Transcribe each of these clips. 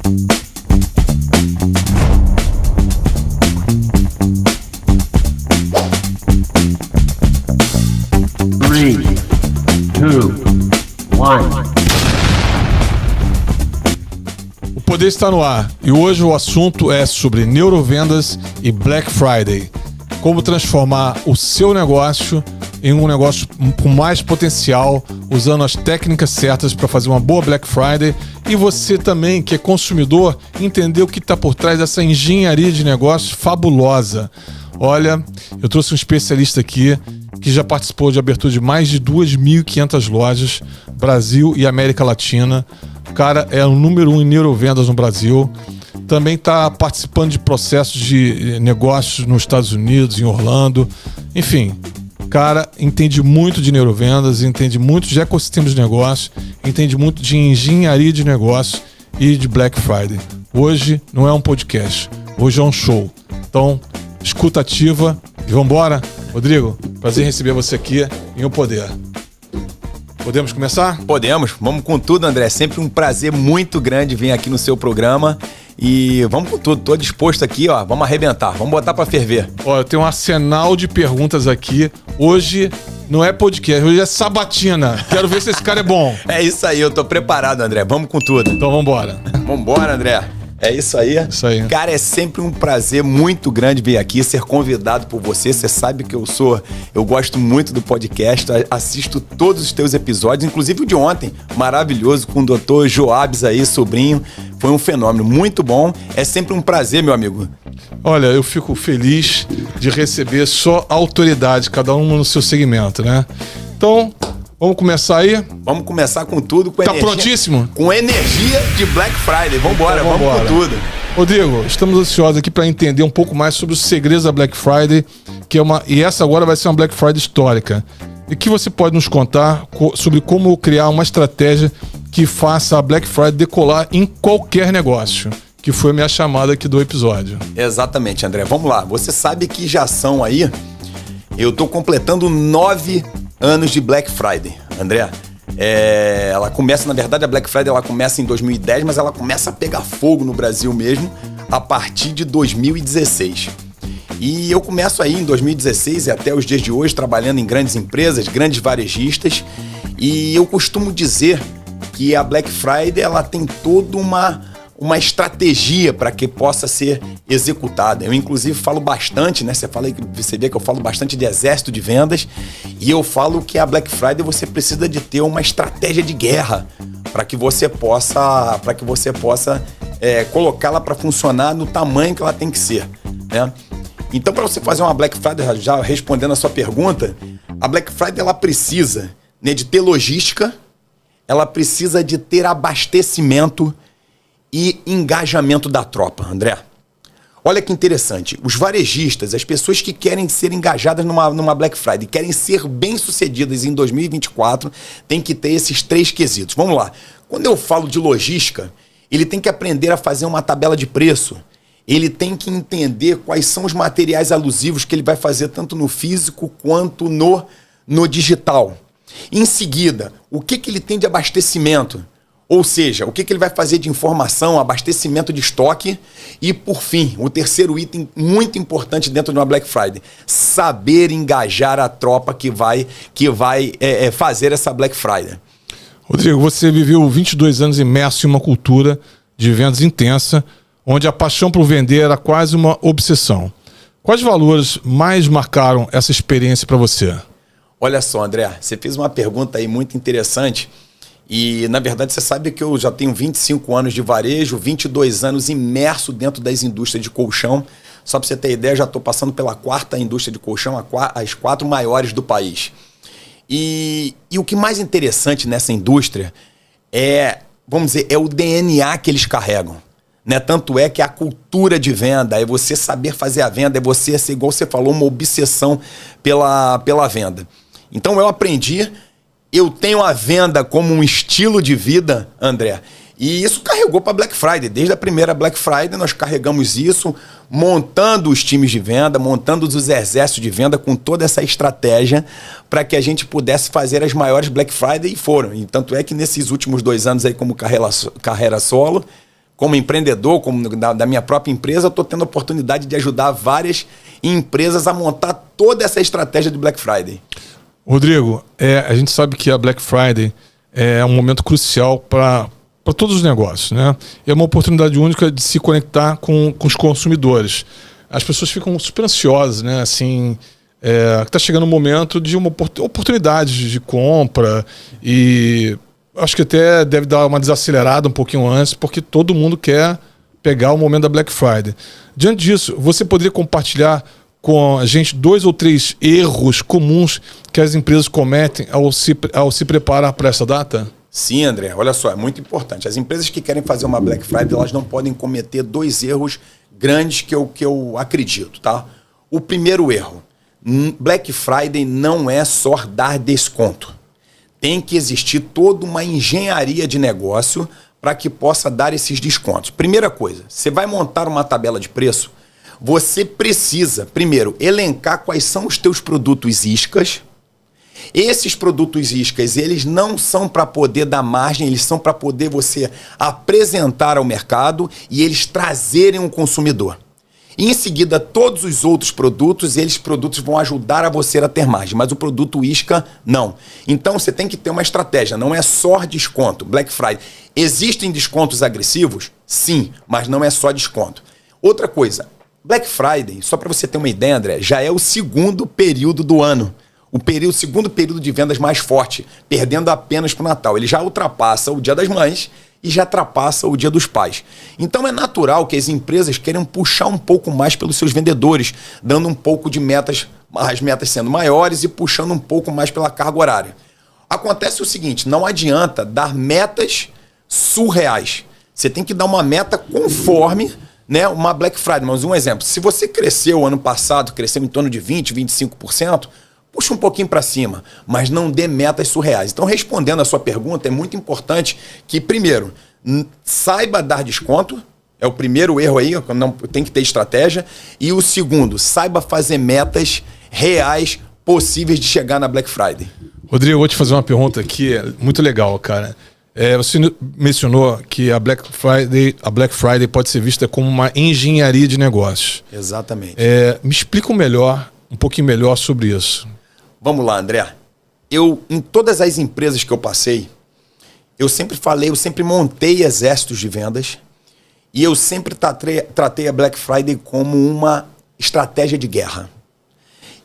Three, two, one. O poder está no ar e hoje o assunto é sobre neurovendas e Black Friday. Como transformar o seu negócio em um negócio com mais potencial, usando as técnicas certas para fazer uma boa Black Friday. E você também, que é consumidor, entender o que está por trás dessa engenharia de negócio fabulosa. Olha, eu trouxe um especialista aqui que já participou de abertura de mais de 2.500 lojas, Brasil e América Latina. O cara é o número 1 em neurovendas no Brasil. Também está participando de processos de negócios nos Estados Unidos, em Orlando. Enfim, o cara entende muito de neurovendas, entende muito de ecossistema de negócio, entende muito de engenharia de negócio e de Black Friday. Hoje não é um podcast, hoje é um show. Então, escuta ativa e vambora. Rodrigo, prazer em receber você aqui em O Poder. Podemos começar? Podemos, vamos com tudo, André. Sempre um prazer muito grande vir aqui no seu programa. E vamos com tudo, tô disposto aqui, ó. Vamos arrebentar, vamos botar pra ferver. Ó, eu tenho um arsenal de perguntas aqui. Hoje não é podcast, hoje é sabatina. Quero ver se esse cara é bom. É isso aí, eu tô preparado, André. Vamos com tudo. Então vambora. Vambora, André. É isso aí. Isso aí. Cara, é sempre um prazer muito grande vir aqui, ser convidado por você. Você sabe que eu gosto muito do podcast, assisto todos os teus episódios, inclusive o de ontem, maravilhoso, com o Dr. Joabes aí, sobrinho. Foi um fenômeno, muito bom. É sempre um prazer, meu amigo. Olha, eu fico feliz de receber só autoridade, cada um no seu segmento, né? Então, vamos começar aí? Vamos começar com tudo, com energia. Tá prontíssimo? Com energia de Black Friday. Vambora, então, vamos com tudo. Rodrigo, estamos ansiosos aqui para entender um pouco mais sobre os segredos da Black Friday, e essa agora vai ser uma Black Friday histórica. E o que você pode nos contar sobre como criar uma estratégia que faça a Black Friday decolar em qualquer negócio? Que foi a minha chamada aqui do episódio. Exatamente, André. Vamos lá. Você sabe que já são aí... Eu tô completando 9 anos de Black Friday, André. Ela começa, na verdade, a Black Friday ela começa em 2010, mas ela começa a pegar fogo no Brasil mesmo a partir de 2016. E eu começo aí em 2016 e até os dias de hoje trabalhando em grandes empresas, grandes varejistas. E eu costumo dizer que a Black Friday ela tem toda uma estratégia para que possa ser executada. Eu, inclusive, falo bastante, né? Você vê que eu falo bastante de exército de vendas e eu falo que a Black Friday você precisa de ter uma estratégia de guerra para que você possa colocá-la para funcionar no tamanho que ela tem que ser, né? Então, para você fazer uma Black Friday, já respondendo a sua pergunta, a Black Friday ela precisa, né, de ter logística, ela precisa de ter abastecimento e engajamento da tropa, André. Olha que interessante, os varejistas, as pessoas que querem ser engajadas numa Black Friday, querem ser bem-sucedidas em 2024, tem que ter esses 3 quesitos. Vamos lá. Quando eu falo de logística, ele tem que aprender a fazer uma tabela de preço, ele tem que entender quais são os materiais alusivos que ele vai fazer tanto no físico quanto no digital. Em seguida, o que ele tem de abastecimento? Ou seja, o que ele vai fazer de informação, abastecimento de estoque e, por fim, o terceiro item muito importante dentro de uma Black Friday, saber engajar a tropa que vai fazer essa Black Friday. Rodrigo, você viveu 22 anos imerso em uma cultura de vendas intensa, onde a paixão por vender era quase uma obsessão. Quais valores mais marcaram essa experiência para você? Olha só, André, você fez uma pergunta aí muito interessante. E, na verdade, você sabe que eu já tenho 25 anos de varejo, 22 anos imerso dentro das indústrias de colchão. Só para você ter ideia, já estou passando pela 4ª indústria de colchão, as 4 maiores do país. E o que mais interessante nessa indústria é o DNA que eles carregam, né? Tanto é que a cultura de venda é você saber fazer a venda, é você ser, igual você falou, uma obsessão pela venda. Então eu aprendi... Eu tenho a venda como um estilo de vida, André, e isso carregou para Black Friday. Desde a primeira Black Friday nós carregamos isso, montando os times de venda, montando os exércitos de venda com toda essa estratégia para que a gente pudesse fazer as maiores Black Friday e foram. E tanto é que nesses últimos 2 anos aí como carreira solo, como empreendedor, como da minha própria empresa, eu estou tendo a oportunidade de ajudar várias empresas a montar toda essa estratégia de Black Friday. Rodrigo, a gente sabe que a Black Friday é um momento crucial para todos os negócios, né? É uma oportunidade única de se conectar com os consumidores. As pessoas ficam super ansiosas, né? Assim, está chegando o momento de uma oportunidade de compra e acho que até deve dar uma desacelerada um pouquinho antes, porque todo mundo quer pegar o momento da Black Friday. Diante disso, você poderia compartilhar com a gente 2 ou 3 erros comuns que as empresas cometem ao se preparar para essa data? Sim, André. Olha só, é muito importante. As empresas que querem fazer uma Black Friday, elas não podem cometer 2 erros grandes que eu acredito, tá? O primeiro erro, Black Friday não é só dar desconto. Tem que existir toda uma engenharia de negócio para que possa dar esses descontos. Primeira coisa, você vai montar uma tabela de preço, você precisa, primeiro, elencar quais são os teus produtos iscas. Esses produtos iscas, eles não são para poder dar margem, eles são para poder você apresentar ao mercado e eles trazerem um consumidor. E em seguida, todos os outros produtos, produtos vão ajudar a você a ter margem, mas o produto isca, não. Então, você tem que ter uma estratégia, não é só desconto. Black Friday. Existem descontos agressivos? Sim, mas não é só desconto. Outra coisa, Black Friday, só para você ter uma ideia, André, já é o segundo período do ano. O segundo período de vendas mais forte, perdendo apenas para o Natal. Ele já ultrapassa o Dia das Mães e já ultrapassa o Dia dos Pais. Então é natural que as empresas queiram puxar um pouco mais pelos seus vendedores, dando um pouco de metas, as metas sendo maiores e puxando um pouco mais pela carga horária. Acontece o seguinte, não adianta dar metas surreais. Você tem que dar uma meta conforme, né, uma Black Friday. Mas um exemplo, se você cresceu ano passado, cresceu em torno de 20%, 25%, puxa um pouquinho para cima, mas não dê metas surreais. Então, respondendo a sua pergunta, é muito importante que, primeiro, saiba dar desconto, é o primeiro erro aí, não, tem que ter estratégia. E o segundo, saiba fazer metas reais possíveis de chegar na Black Friday. Rodrigo, eu vou te fazer uma pergunta aqui, muito legal, cara. Você mencionou que a Black Friday pode ser vista como uma engenharia de negócios. Exatamente. Me explica um pouquinho melhor sobre isso. Vamos lá, André. Em todas as empresas que eu passei, eu sempre montei exércitos de vendas e eu sempre tratei a Black Friday como uma estratégia de guerra.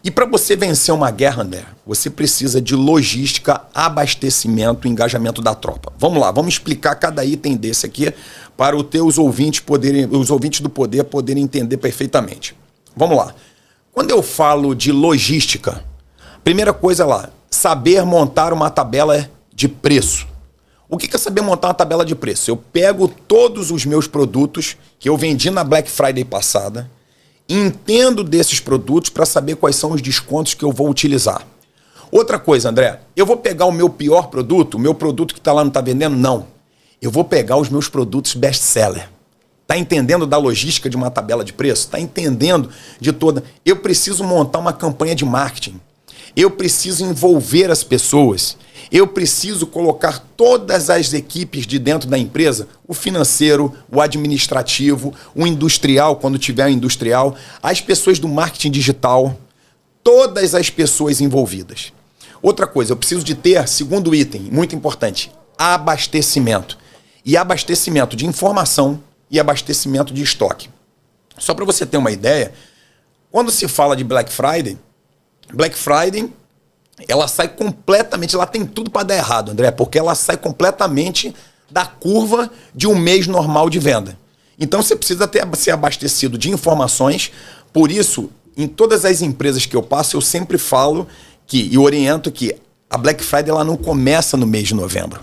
E para você vencer uma guerra, André, você precisa de logística, abastecimento e engajamento da tropa. Vamos lá, vamos explicar cada item desse aqui para os ouvintes do Poder poderem entender perfeitamente. Vamos lá. Quando eu falo de logística, primeira coisa lá, saber montar uma tabela de preço. O que é saber montar uma tabela de preço? Eu pego todos os meus produtos que eu vendi na Black Friday passada, entendo desses produtos para saber quais são os descontos que eu vou utilizar. Outra coisa, André, eu vou pegar o meu pior produto, o meu produto que está lá não está vendendo? Não. Eu vou pegar os meus produtos best-seller. Está entendendo da logística de uma tabela de preço? Está entendendo de toda... Eu preciso montar uma campanha de marketing. Eu preciso envolver as pessoas. Eu preciso colocar todas as equipes de dentro da empresa, o financeiro, o administrativo, o industrial, quando tiver o industrial, as pessoas do marketing digital, todas as pessoas envolvidas. Outra coisa, eu preciso de ter, segundo item, muito importante, abastecimento. E abastecimento de informação e abastecimento de estoque. Só para você ter uma ideia, quando se fala de Black Friday, ela sai completamente, ela tem tudo para dar errado, André, porque ela sai completamente da curva de um mês normal de venda. Então você precisa ser abastecido de informações, por isso, em todas as empresas que eu passo, eu sempre falo e oriento que a Black Friday ela não começa no mês de novembro.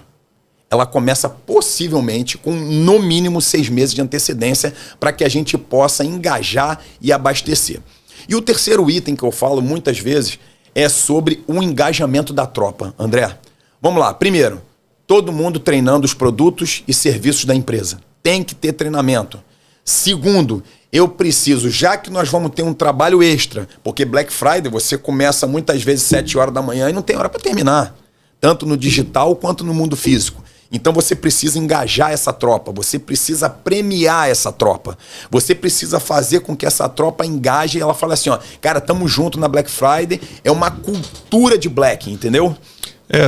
Ela começa possivelmente com no mínimo 6 meses de antecedência para que a gente possa engajar e abastecer. E o terceiro item que eu falo muitas vezes é sobre o engajamento da tropa. André, vamos lá. Primeiro, todo mundo treinando os produtos e serviços da empresa. Tem que ter treinamento. Segundo, eu preciso, já que nós vamos ter um trabalho extra, porque Black Friday você começa muitas vezes 7 horas da manhã e não tem hora para terminar, tanto no digital quanto no mundo físico. Então você precisa engajar essa tropa, você precisa premiar essa tropa, você precisa fazer com que essa tropa engaje e ela fale assim, ó, cara, tamo junto na Black Friday, é uma cultura de Black, entendeu?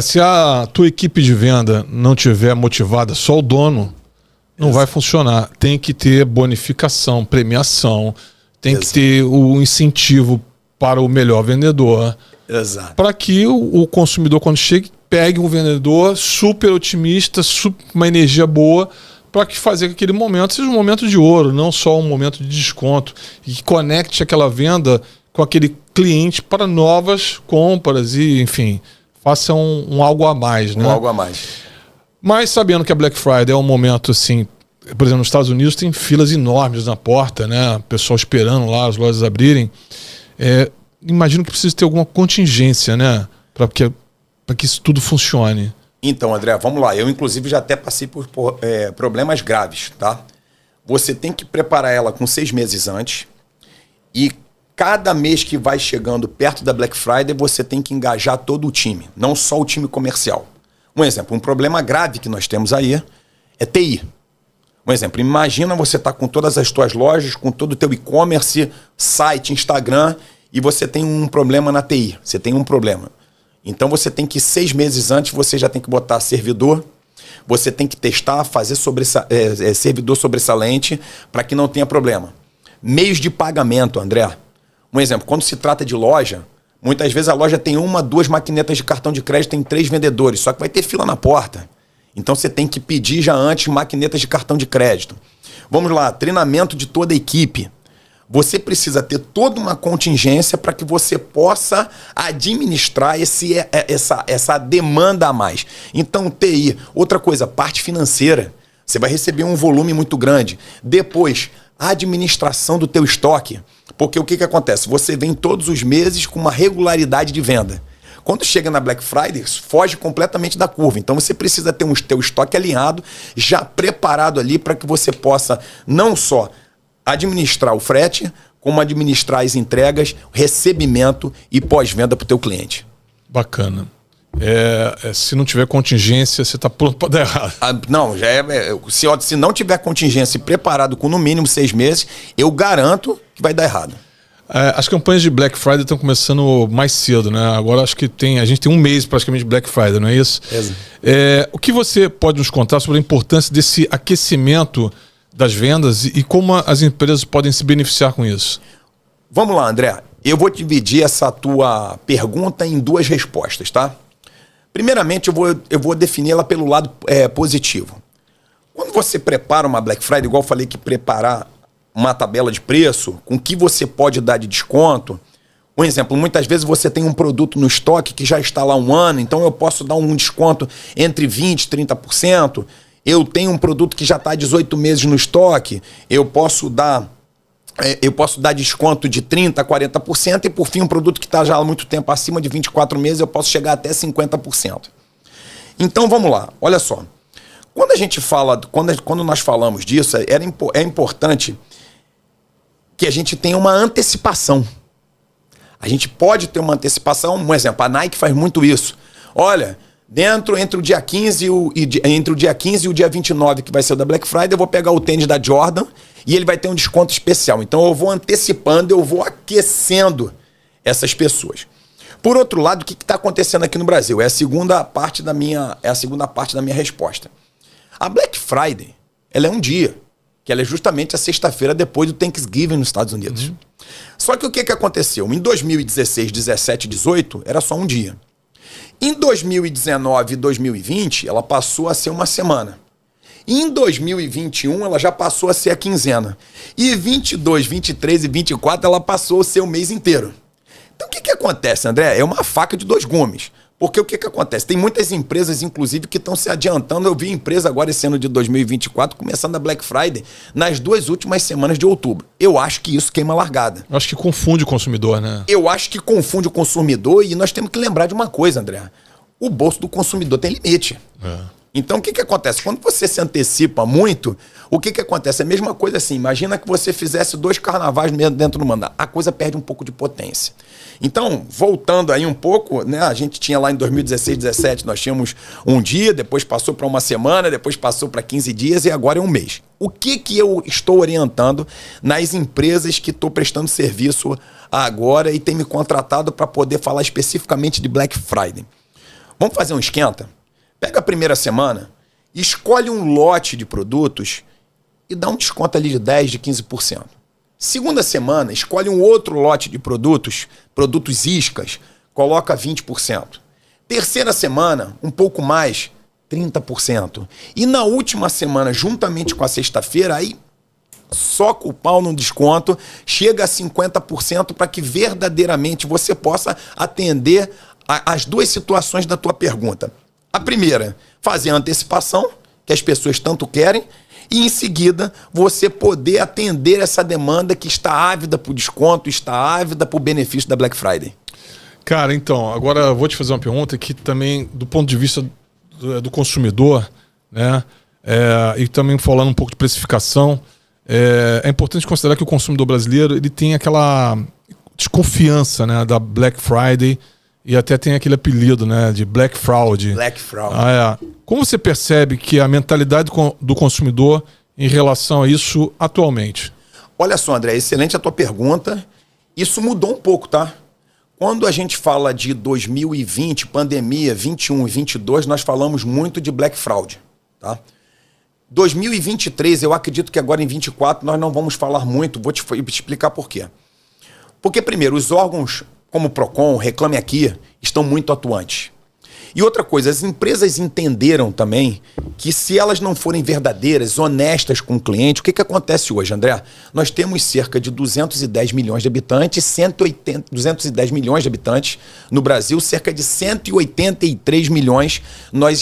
Se a tua equipe de venda não tiver motivada, só o dono, não vai funcionar. Tem que ter bonificação, premiação, tem que ter o incentivo para o melhor vendedor. Exato. Para que o consumidor, quando chegue, pegue um vendedor super otimista, uma energia boa, para que fazer que aquele momento seja um momento de ouro, não só um momento de desconto, e que conecte aquela venda com aquele cliente para novas compras e, enfim, faça um algo a mais, né? Um algo a mais. Mas sabendo que a Black Friday é um momento assim, por exemplo, nos Estados Unidos tem filas enormes na porta, né? O pessoal esperando lá as lojas abrirem. Imagino que precisa ter alguma contingência, né? Para que isso tudo funcione. Então, André, vamos lá. Eu, inclusive, já até passei por problemas graves, tá? Você tem que preparar ela com 6 meses antes e cada mês que vai chegando perto da Black Friday, você tem que engajar todo o time, não só o time comercial. Um exemplo, um problema grave que nós temos aí é TI. Um exemplo, imagina você estar com todas as tuas lojas, com todo o teu e-commerce, site, Instagram, e você tem um problema na TI. Você tem um problema. Então você tem que 6 meses antes, você já tem que botar servidor, você tem que testar, fazer servidor sobressalente para que não tenha problema. Meios de pagamento, André. Um exemplo, quando se trata de loja, muitas vezes a loja tem 1, 2 maquinetas de cartão de crédito, tem 3 vendedores, só que vai ter fila na porta. Então você tem que pedir já antes maquinetas de cartão de crédito. Vamos lá, treinamento de toda a equipe. Você precisa ter toda uma contingência para que você possa administrar essa demanda a mais. Então, TI. Outra coisa, parte financeira. Você vai receber um volume muito grande. Depois, a administração do teu estoque. Porque o que acontece? Você vem todos os meses com uma regularidade de venda. Quando chega na Black Friday, foge completamente da curva. Então você precisa ter teu estoque alinhado, já preparado ali para que você possa não só administrar o frete, como administrar as entregas, recebimento e pós-venda para o teu cliente. Bacana. Se não tiver contingência, você está pronto para dar errado. Não, se não tiver contingência e preparado com no mínimo 6 meses, eu garanto que vai dar errado. As campanhas de Black Friday estão começando mais cedo, né? Agora acho que a gente tem um mês praticamente de Black Friday, não é isso? O que você pode nos contar sobre a importância desse aquecimento das vendas e como as empresas podem se beneficiar com isso? Vamos lá, André. Eu vou dividir essa tua pergunta em 2 respostas, tá? Primeiramente, eu vou definir ela pelo lado positivo. Quando você prepara uma Black Friday, igual eu falei que preparar uma tabela de preço, com o que você pode dar de desconto. Um exemplo, muitas vezes você tem um produto no estoque que já está lá 1 ano, então eu posso dar um desconto entre 20% e 30%. Eu tenho um produto que já está há 18 meses no estoque, eu posso dar desconto de 30% a 40% e, por fim, um produto que está já há muito tempo, acima de 24 meses, eu posso chegar até 50%. Então, vamos lá. Olha só. Quando a gente fala, quando nós falamos disso, é importante que a gente tenha uma antecipação. A gente pode ter uma antecipação. Um exemplo, a Nike faz muito isso. Olha, entre o dia 15 e o dia 29, que vai ser o da Black Friday, eu vou pegar o tênis da Jordan e ele vai ter um desconto especial. Então eu vou antecipando, eu vou aquecendo essas pessoas. Por outro lado, o que está acontecendo aqui no Brasil? É a segunda parte da minha resposta. A Black Friday, ela é um dia, que ela é justamente a sexta-feira depois do Thanksgiving nos Estados Unidos. Só que o que aconteceu? Em 2016, 17, 18, era só um dia. Em 2019 e 2020, ela passou a ser uma semana. Em 2021, ela já passou a ser a quinzena. E 22, 23 e 24, ela passou a ser o mês inteiro. Então o que acontece, André? É uma faca de 2 gumes. Porque o que acontece? Tem muitas empresas, inclusive, que estão se adiantando. Eu vi empresa agora esse ano de 2024, começando a Black Friday, nas 2 últimas semanas de outubro. Eu acho que isso queima a largada. Eu acho que confunde o consumidor, né? Eu acho que confunde o consumidor e nós temos que lembrar de uma coisa, André. O bolso do consumidor tem limite. Então, o que acontece? Quando você se antecipa muito, o que acontece? É a mesma coisa assim. Imagina que você fizesse 2 carnavais dentro do mandato. A coisa perde um pouco de potência. Então, voltando aí um pouco, né? A gente tinha lá em 2016, 2017, nós tínhamos um dia, depois passou para uma semana, depois passou para 15 dias e agora é um mês. O que eu estou orientando nas empresas que estou prestando serviço agora e tem me contratado para poder falar especificamente de Black Friday? Vamos fazer um esquenta? Pega a primeira semana, escolhe um lote de produtos e dá um desconto ali de 10%, de 15%. Segunda semana, escolhe um outro lote de produtos iscas, coloca 20%. Terceira semana, um pouco mais, 30%. E na última semana, juntamente com a sexta-feira, aí soca o pau no desconto, chega a 50% para que verdadeiramente você possa atender as 2 situações da tua pergunta. A primeira, fazer a antecipação, que as pessoas tanto querem, e em seguida você poder atender essa demanda que está ávida por desconto, está ávida por benefício da Black Friday. Cara, então, agora eu vou te fazer uma pergunta que também, do ponto de vista do consumidor, né, e também falando um pouco de precificação, é importante considerar que o consumidor brasileiro ele tem aquela desconfiança, né, da Black Friday e até tem aquele apelido, né, de Black Fraud. Black Fraud. Como você percebe que a mentalidade do consumidor em relação a isso atualmente? Olha só, André, excelente a tua pergunta. Isso mudou um pouco, tá? Quando a gente fala de 2020, pandemia, 21 e 22, nós falamos muito de Black Fraud, tá? 2023, eu acredito que agora em 24 nós não vamos falar muito, vou te explicar por quê. Porque, primeiro, os órgãos como o Procon, Reclame Aqui, estão muito atuantes. E outra coisa, as empresas entenderam também que se elas não forem verdadeiras, honestas com o cliente, o que acontece hoje, André? Nós temos cerca de 210 milhões de habitantes, 210 milhões de habitantes no Brasil, cerca de 183 milhões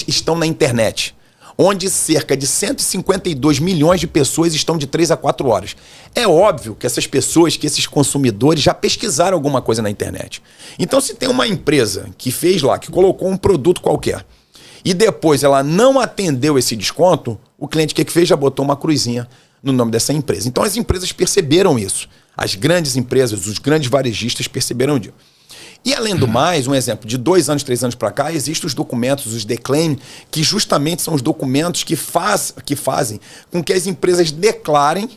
estão na internet, onde cerca de 152 milhões de pessoas estão de 3 a 4 horas. É óbvio que essas pessoas, que esses consumidores já pesquisaram alguma coisa na internet. Então, se tem uma empresa que fez lá, que colocou um produto qualquer, e depois ela não atendeu esse desconto, o cliente que fez já botou uma cruzinha no nome dessa empresa. Então, as empresas perceberam isso. As grandes empresas, os grandes varejistas perceberam disso. E além do mais, um exemplo, de 2 anos, 3 anos para cá, existem os documentos, os declaim, que justamente são os documentos que fazem com que as empresas declarem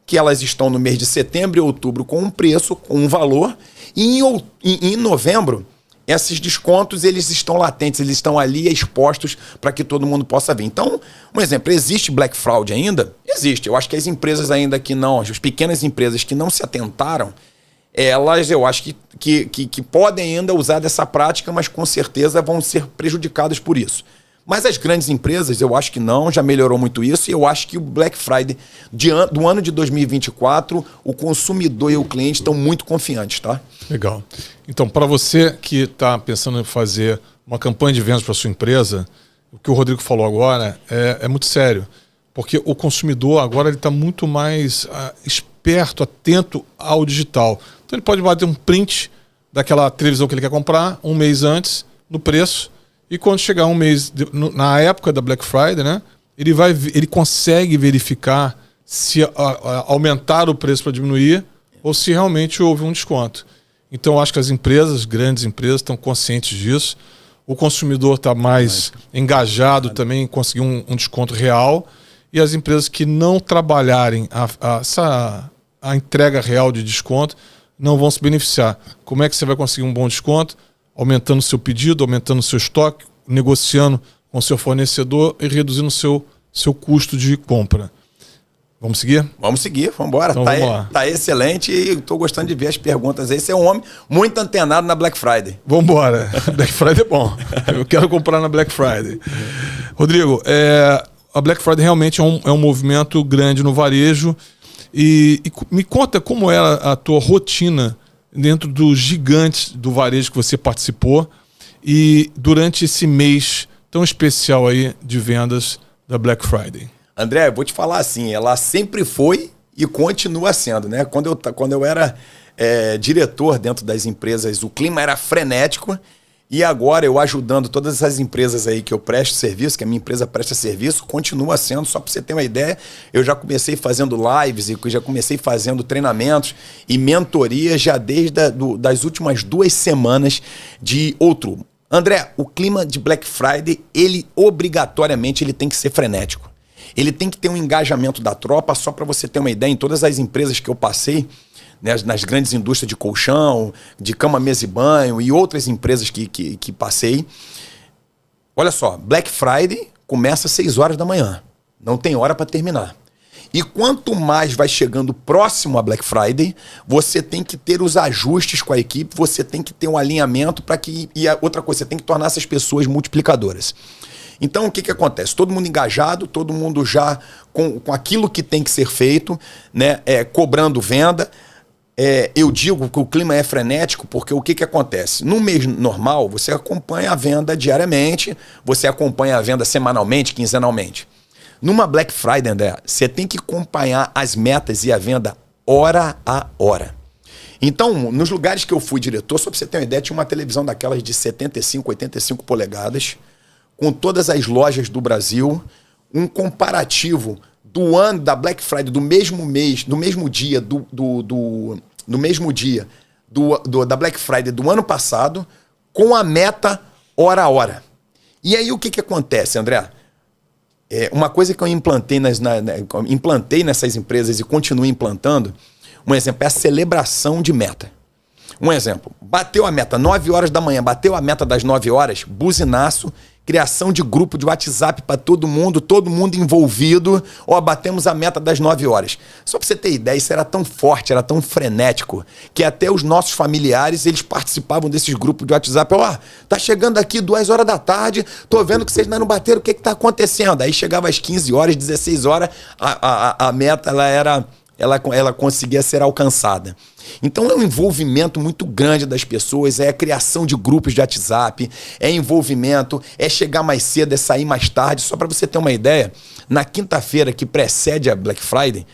que elas estão no mês de setembro e outubro com um preço, com um valor, e em novembro, esses descontos eles estão latentes, eles estão ali expostos para que todo mundo possa ver. Então, um exemplo, existe Black Fraud ainda? Existe. Eu acho que as empresas ainda que não, as pequenas empresas que não se atentaram, elas, eu acho que podem ainda usar dessa prática, mas com certeza vão ser prejudicadas por isso. Mas as grandes empresas, eu acho que não, já melhorou muito isso, e eu acho que o Black Friday do ano de 2024, o consumidor e o cliente estão muito confiantes, tá? Legal. Então, para você que está pensando em fazer uma campanha de vendas para sua empresa, o que o Rodrigo falou agora é muito sério, porque o consumidor agora ele está muito mais esperto, atento ao digital. Então ele pode bater um print daquela televisão que ele quer comprar um mês antes, no preço, e quando chegar um mês, na época da Black Friday, né, ele consegue verificar se aumentar o preço para diminuir ou se realmente houve um desconto. Então eu acho que as empresas, grandes empresas, estão conscientes disso. O consumidor está mais engajado também em conseguir um desconto real, e as empresas que não trabalharem a entrega real de desconto não vão se beneficiar. Como é que você vai conseguir um bom desconto? Aumentando o seu pedido, aumentando o seu estoque, negociando com o seu fornecedor e reduzindo o seu custo de compra. Vamos seguir? Vamos seguir, vamos embora. Então, vamos lá. Tá excelente e estou gostando de ver as perguntas aí. Você é um homem muito antenado na Black Friday. Vamos embora. Black Friday é bom. Eu quero comprar na Black Friday. Rodrigo, a Black Friday realmente é um movimento grande no varejo. E me conta como era a tua rotina dentro dos gigantes do varejo que você participou e durante esse mês tão especial aí de vendas da Black Friday. André, eu vou te falar assim, ela sempre foi e continua sendo, né? Quando eu era diretor dentro das empresas, o clima era frenético. E agora eu ajudando todas essas empresas aí que eu presto serviço, que a minha empresa presta serviço, continua sendo, só para você ter uma ideia, eu já comecei fazendo lives e já comecei fazendo treinamentos e mentorias já desde das últimas 2 semanas de outubro. André, o clima de Black Friday, ele obrigatoriamente ele tem que ser frenético. Ele tem que ter um engajamento da tropa, só para você ter uma ideia, em todas as empresas que eu passei, né, nas grandes indústrias de colchão, de cama, mesa e banho e outras empresas que passei. Olha só, Black Friday começa às 6 horas da manhã. Não tem hora para terminar. E quanto mais vai chegando próximo a Black Friday, você tem que ter os ajustes com a equipe, você tem que ter um alinhamento para que... E outra coisa, você tem que tornar essas pessoas multiplicadoras. Então, o que acontece? Todo mundo engajado, todo mundo já com aquilo que tem que ser feito, né, cobrando venda. Eu digo que o clima é frenético porque o que acontece? No mês normal, você acompanha a venda diariamente, você acompanha a venda semanalmente, quinzenalmente. Numa Black Friday, André, você tem que acompanhar as metas e a venda hora a hora. Então, nos lugares que eu fui diretor, só para você ter uma ideia, tinha uma televisão daquelas de 75, 85 polegadas, com todas as lojas do Brasil, um comparativo do ano da Black Friday, do mesmo mês, no mesmo dia da Black Friday do ano passado, com a meta hora a hora. E aí o que acontece, André? Uma coisa que eu implantei nessas empresas e continuo implantando, um exemplo, é a celebração de meta. Um exemplo, bateu a meta 9 horas da manhã, bateu a meta das 9 horas, buzinaço, criação de grupo de WhatsApp para todo mundo envolvido. Ó, batemos a meta das 9 horas. Só para você ter ideia, isso era tão forte, era tão frenético, que até os nossos familiares, eles participavam desses grupos de WhatsApp. Ó, tá chegando aqui 2 horas da tarde, tô vendo que vocês não bateram, o que tá acontecendo? Aí chegava às 15 horas, 16 horas, a meta ela conseguia ser alcançada. Então é um envolvimento muito grande das pessoas, é a criação de grupos de WhatsApp, é envolvimento, é chegar mais cedo, é sair mais tarde. Só para você ter uma ideia, na quinta-feira que precede a Black Friday,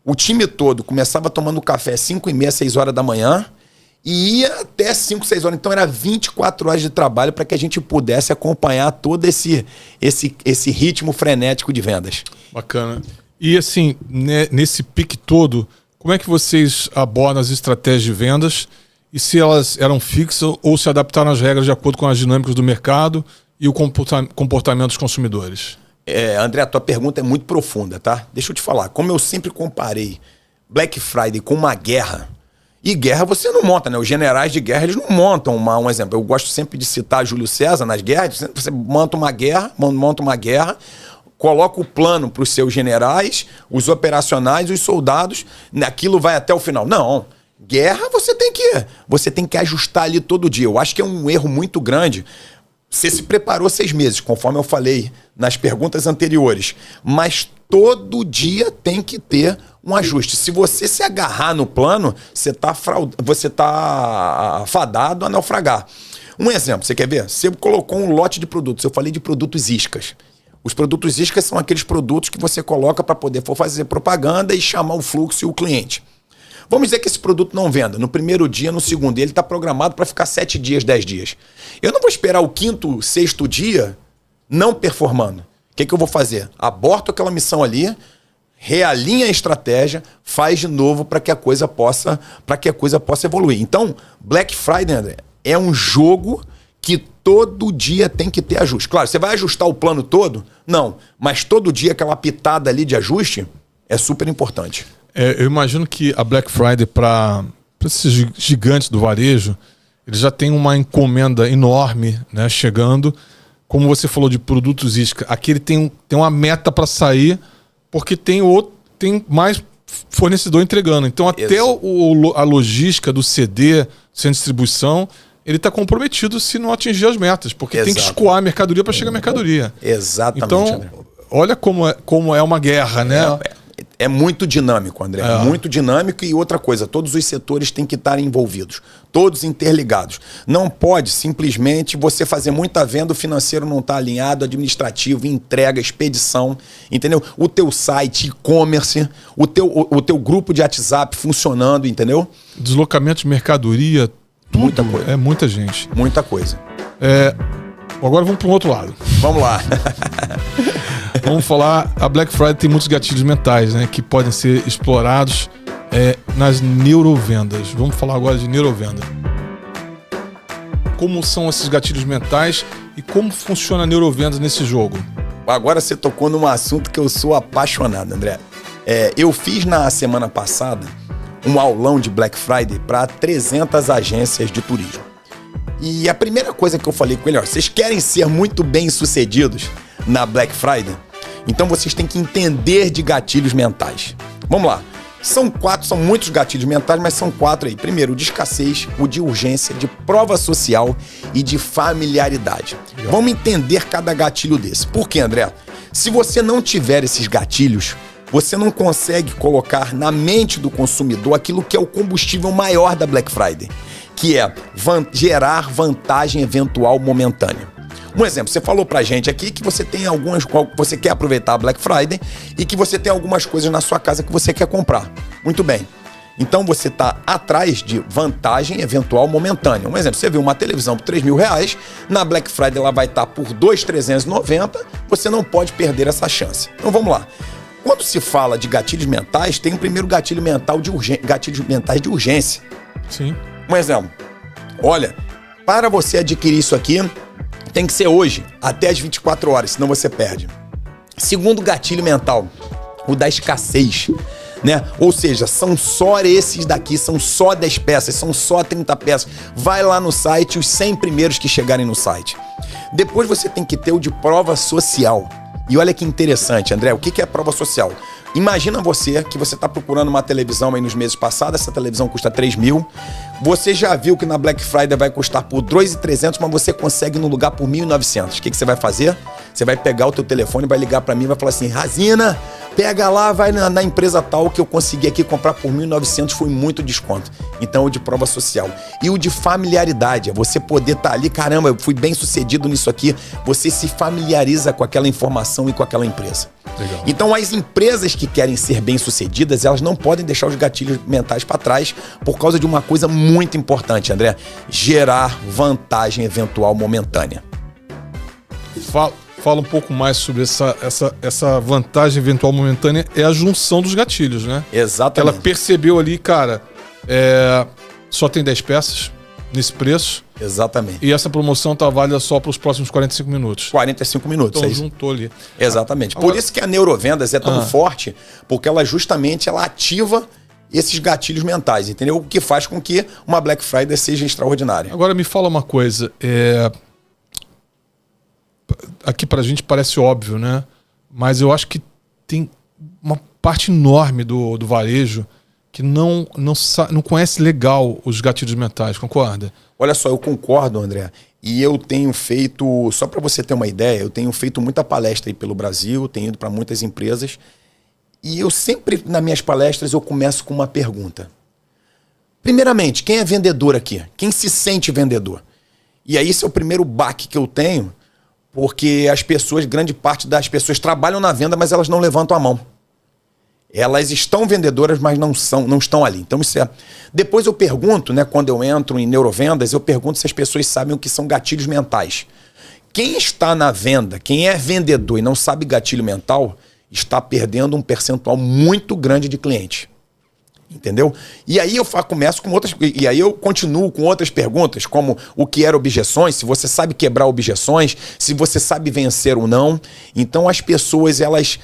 o time todo começava tomando café às 5h30, 6 horas da manhã e ia até 5, 6 horas. Então era 24 horas de trabalho para que a gente pudesse acompanhar todo esse ritmo frenético de vendas. Bacana. E assim, nesse pique todo, como é que vocês abordam as estratégias de vendas e se elas eram fixas ou se adaptaram às regras de acordo com as dinâmicas do mercado e o comportamento dos consumidores? André, a tua pergunta é muito profunda, tá? Deixa eu te falar, como eu sempre comparei Black Friday com uma guerra, e guerra você não monta, né? Os generais de guerra, eles não montam um exemplo. Eu gosto sempre de citar Júlio César nas guerras, você monta uma guerra, coloca o plano para os seus generais, os operacionais, os soldados, aquilo vai até o final. Não, guerra você tem que ajustar ali todo dia. Eu acho que é um erro muito grande. Você se preparou 6 meses, conforme eu falei nas perguntas anteriores, mas todo dia tem que ter um ajuste. Se você se agarrar no plano, você tá fadado a naufragar. Um exemplo, você quer ver? Você colocou um lote de produtos, eu falei de produtos iscas. Os produtos iscas são aqueles produtos que você coloca para poder fazer propaganda e chamar o fluxo e o cliente. Vamos dizer que esse produto não venda no primeiro dia, no segundo dia, ele está programado para ficar 7 dias, 10 dias. Eu não vou esperar o 5º, 6º dia não performando. O que eu vou fazer? Aborto aquela missão ali, realinha a estratégia, faz de novo para que a coisa possa evoluir. Então, Black Friday, André, é um jogo que todo dia tem que ter ajuste. Claro, você vai ajustar o plano todo? Não. Mas todo dia aquela pitada ali de ajuste é super importante. Eu imagino que a Black Friday, para esses gigantes do varejo, eles já têm uma encomenda enorme, né, chegando. Como você falou de produtos isca, aqui ele tem uma meta para sair, porque tem mais fornecedor entregando. Então até a logística do CD, sem distribuição, ele está comprometido se não atingir as metas, porque tem que escoar a mercadoria para chegar a mercadoria. Exatamente. Então, André, olha como é uma guerra, né? É muito dinâmico, André. Muito dinâmico. E outra coisa, todos os setores têm que estar envolvidos, todos interligados. Não pode simplesmente você fazer muita venda, o financeiro não está alinhado, administrativo, entrega, expedição, entendeu? O teu site, e-commerce, o teu grupo de WhatsApp funcionando, entendeu? Deslocamento de mercadoria, tudo. Muita coisa. É muita gente. Muita coisa. Agora vamos para um outro lado. Vamos lá. Vamos falar, a Black Friday tem muitos gatilhos mentais, né, que podem ser explorados nas neurovendas. Vamos falar agora de neurovenda. Como são esses gatilhos mentais e como funciona a neurovenda nesse jogo? Agora você tocou num assunto que eu sou apaixonado, André. Eu fiz na semana passada um aulão de Black Friday para 300 agências de turismo. E a primeira coisa que eu falei com ele, vocês querem ser muito bem-sucedidos na Black Friday? Então vocês têm que entender de gatilhos mentais. Vamos lá. São muitos gatilhos mentais, mas são 4 aí. Primeiro, o de escassez, o de urgência, de prova social e de familiaridade. Vamos entender cada gatilho desse. Por quê, André? Se você não tiver esses gatilhos, você não consegue colocar na mente do consumidor aquilo que é o combustível maior da Black Friday, que é gerar vantagem eventual momentânea. Um exemplo, você falou pra gente aqui que você tem você quer aproveitar a Black Friday e que você tem algumas coisas na sua casa que você quer comprar. Muito bem. Então você está atrás de vantagem eventual momentânea. Um exemplo, você viu uma televisão por R$3.000, na Black Friday ela vai estar por R$2.390, você não pode perder essa chance. Então vamos lá. Quando se fala de gatilhos mentais, tem o primeiro gatilho mental gatilhos mentais de urgência. Sim. Um exemplo, olha, para você adquirir isso aqui, tem que ser hoje, até as 24 horas, senão você perde. Segundo gatilho mental, o da escassez, né? Ou seja, são só esses daqui, são só 10 peças, são só 30 peças. Vai lá no site, os 100 primeiros que chegarem no site. Depois você tem que ter o de prova social. E olha que interessante, André, o que é prova social? Imagina você que você está procurando uma televisão aí nos meses passados, essa televisão custa 3.000, você já viu que na Black Friday vai custar por 2.300, mas você consegue no lugar por 1.900. O que você vai fazer? Você vai pegar o teu telefone, vai ligar para mim e vai falar assim, Razina, pega lá, vai na empresa tal que eu consegui aqui comprar por 1.900, foi muito desconto. Então o de prova social. E o de familiaridade, é você poder estar ali, caramba, eu fui bem sucedido nisso aqui, você se familiariza com aquela informação e com aquela empresa. Legal. Então as empresas que querem ser bem-sucedidas, elas não podem deixar os gatilhos mentais para trás por causa de uma coisa muito importante, André, gerar vantagem eventual momentânea. Fala um pouco mais sobre essa vantagem eventual momentânea, é a junção dos gatilhos, né? Exatamente. Ela percebeu ali, cara, só tem 10 peças nesse preço. Exatamente. E essa promoção tá válida só para os próximos 45 minutos. 45 minutos. Então juntou ali. Exatamente. Agora, por isso que a neurovendas é tão forte, porque ela justamente ativa esses gatilhos mentais, entendeu? O que faz com que uma Black Friday seja extraordinária. Agora me fala uma coisa, aqui pra gente parece óbvio, né? Mas eu acho que tem uma parte enorme do varejo que não conhece legal os gatilhos mentais, concorda? Olha só, eu concordo, André. E eu tenho feito, só para você ter uma ideia, eu tenho feito muita palestra aí pelo Brasil, tenho ido para muitas empresas. E eu sempre, nas minhas palestras, eu começo com uma pergunta. Primeiramente, quem é vendedor aqui? Quem se sente vendedor? E aí esse é o primeiro baque que eu tenho, porque as pessoas, grande parte das pessoas trabalham na venda, mas elas não levantam a mão. Elas estão vendedoras, mas não estão ali. Então isso é... Depois eu pergunto, né, quando eu entro em neurovendas, eu pergunto se as pessoas sabem o que são gatilhos mentais. Quem está na venda, quem é vendedor e não sabe gatilho mental, está perdendo um percentual muito grande de clientes. Entendeu? E aí eu começo com outras... E aí eu continuo com outras perguntas, como o que eram objeções, se você sabe quebrar objeções, se você sabe vencer ou não. Então as pessoas, elas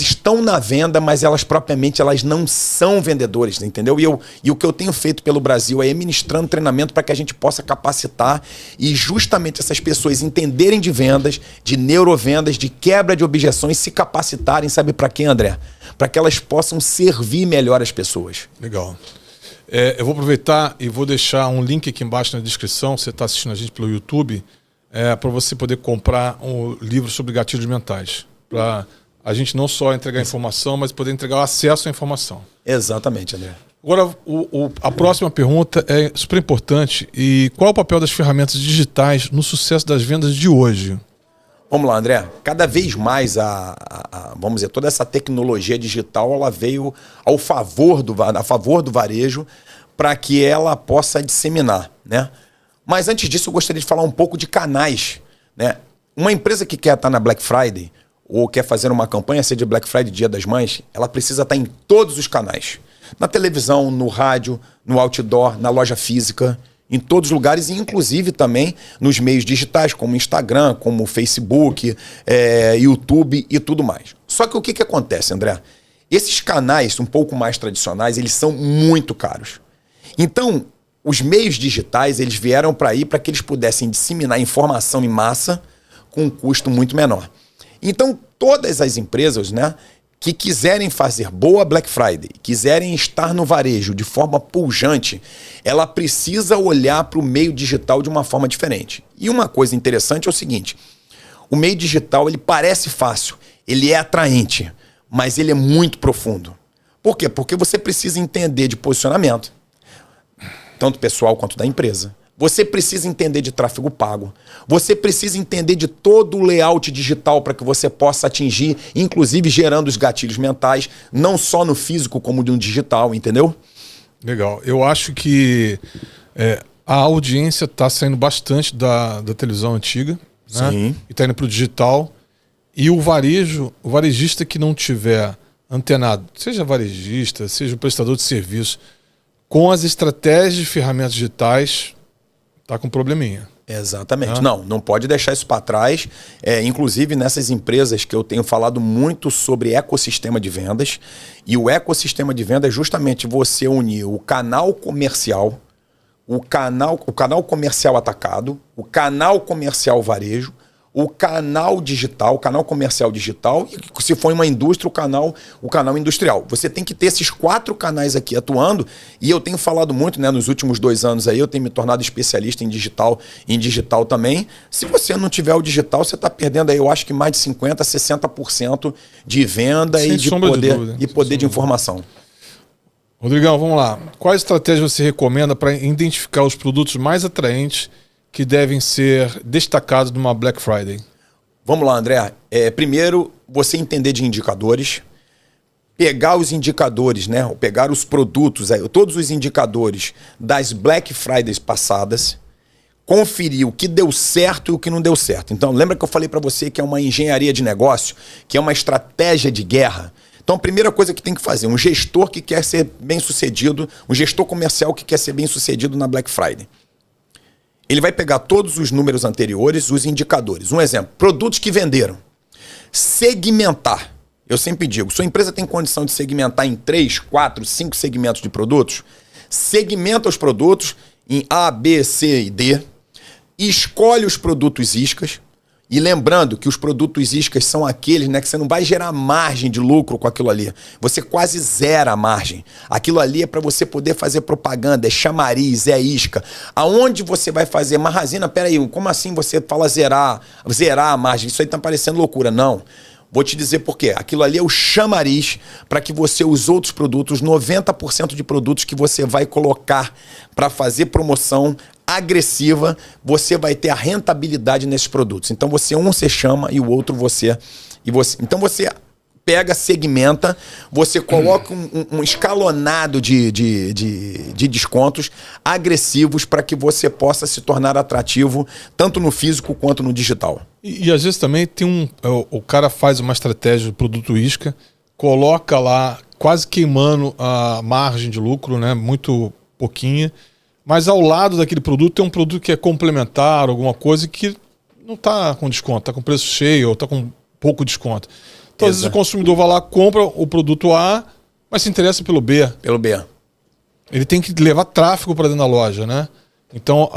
estão na venda, mas elas propriamente não são vendedores, entendeu? E o que eu tenho feito pelo Brasil é ministrando treinamento para que a gente possa capacitar e justamente essas pessoas entenderem de vendas, de neurovendas, de quebra de objeções, se capacitarem, sabe para quê, André? Para que elas possam servir melhor as pessoas. Legal. Eu vou aproveitar e vou deixar um link aqui embaixo na descrição, você está assistindo a gente pelo YouTube, para você poder comprar um livro sobre gatilhos mentais, para a gente não só entregar informação, mas poder entregar o acesso à informação. Exatamente, André. Agora, a próxima pergunta é super importante. E qual é o papel das ferramentas digitais no sucesso das vendas de hoje? Vamos lá, André. Cada vez mais, vamos dizer, toda essa tecnologia digital, ela veio a favor do varejo para que ela possa disseminar, né? Mas antes disso, eu gostaria de falar um pouco de canais, né? Uma empresa que quer estar na Black Friday ou quer fazer uma campanha, seja de Black Friday, Dia das Mães, ela precisa estar em todos os canais. Na televisão, no rádio, no outdoor, na loja física, em todos os lugares, e inclusive também nos meios digitais, como Instagram, como Facebook, YouTube e tudo mais. Só que o que acontece, André? Esses canais um pouco mais tradicionais, eles são muito caros. Então, os meios digitais, eles vieram para que eles pudessem disseminar informação em massa com um custo muito menor. Então, todas as empresas, né, que quiserem fazer boa Black Friday, quiserem estar no varejo de forma pujante, ela precisa olhar para o meio digital de uma forma diferente. E uma coisa interessante é o seguinte, o meio digital ele parece fácil, ele é atraente, mas ele é muito profundo. Por quê? Porque você precisa entender de posicionamento, tanto pessoal quanto da empresa. Você precisa entender de tráfego pago. Você precisa entender de todo o layout digital para que você possa atingir, inclusive gerando os gatilhos mentais, não só no físico como no digital, entendeu? Legal. Eu acho que a audiência está saindo bastante da televisão antiga, né? Sim. E está indo para o digital. E o varejista que não tiver antenado, seja varejista, seja o prestador de serviço, com as estratégias de ferramentas digitais, tá com probleminha. Exatamente. Não pode deixar isso para trás. Inclusive nessas empresas que eu tenho falado muito sobre ecossistema de vendas. E o ecossistema de vendas é justamente você unir o canal comercial, o canal comercial atacado, o canal comercial varejo, o canal digital, o canal comercial digital e, se for uma indústria, o canal industrial. Você tem que ter esses 4 canais aqui atuando e eu tenho falado muito, né, nos últimos 2 anos aí, eu tenho me tornado especialista em digital também. Se você não tiver o digital, você está perdendo aí, eu acho que mais de 50%, 60% de venda Sem e de sombra de poder, dúvida. e poder de informação. Rodrigão, vamos lá. Quais estratégias você recomenda para identificar os produtos mais atraentes que devem ser destacados numa Black Friday? Vamos lá, André. Primeiro, você entender de indicadores, pegar os indicadores, né? Pegar os produtos, todos os indicadores das Black Fridays passadas, conferir o que deu certo e o que não deu certo. Então, lembra que eu falei para você que é uma engenharia de negócio, que é uma estratégia de guerra? Então, a primeira coisa que tem que fazer, um gestor que quer ser bem-sucedido, um gestor comercial que quer ser bem-sucedido na Black Friday. Ele vai pegar todos os números anteriores, os indicadores. Um exemplo, produtos que venderam. Segmentar. Eu sempre digo, sua empresa tem condição de segmentar em 3, 4, 5 segmentos de produtos? Segmenta os produtos em A, B, C e D. Escolhe os produtos iscas. E lembrando que os produtos iscas são aqueles, né, que você não vai gerar margem de lucro com aquilo ali. Você quase zera a margem. Aquilo ali é para você poder fazer propaganda, é chamariz, é isca. Aonde você vai fazer? Marrazina, peraí, como assim você fala zerar a margem? Isso aí tá parecendo loucura. Não. Vou te dizer por quê. Aquilo ali é o chamariz para que você, os outros produtos, 90% de produtos que você vai colocar para fazer promoção agressiva, você vai ter a rentabilidade nesses produtos. Então você chama e o outro você. Então você pega, segmenta, você coloca um escalonado de descontos agressivos para que você possa se tornar atrativo tanto no físico quanto no digital. E às vezes também tem o cara faz uma estratégia do produto isca, coloca lá quase queimando a margem de lucro, né? Muito pouquinha. Mas ao lado daquele produto tem um produto que é complementar, alguma coisa que não está com desconto, está com preço cheio ou está com pouco desconto. Então, às vezes o consumidor vai lá, compra o produto A, mas se interessa pelo B. Pelo B. Ele tem que levar tráfego para dentro da loja, né? Então,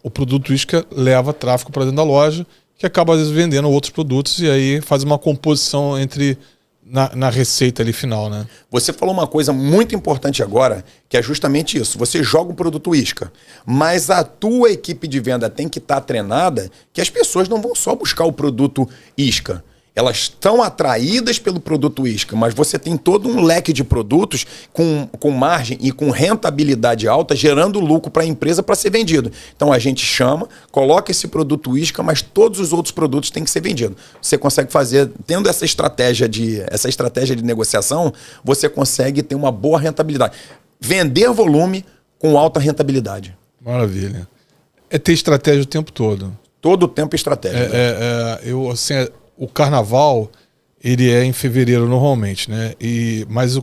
o produto isca leva tráfego para dentro da loja, que acaba, às vezes, vendendo outros produtos e aí faz uma composição entre... Na receita ali final, né? Você falou uma coisa muito importante agora, que é justamente isso. Você joga o produto isca, mas a tua equipe de venda tem que estar treinada que as pessoas não vão só buscar o produto isca. Elas estão atraídas pelo produto isca, mas você tem todo um leque de produtos com margem e com rentabilidade alta, gerando lucro para a empresa para ser vendido. Então a gente chama, coloca esse produto isca, mas todos os outros produtos têm que ser vendidos. Você consegue fazer, tendo essa estratégia de negociação, você consegue ter uma boa rentabilidade. Vender volume com alta rentabilidade. Maravilha. é ter estratégia o tempo todo. Todo o tempo estratégia. O carnaval, ele é em fevereiro normalmente, né? Mas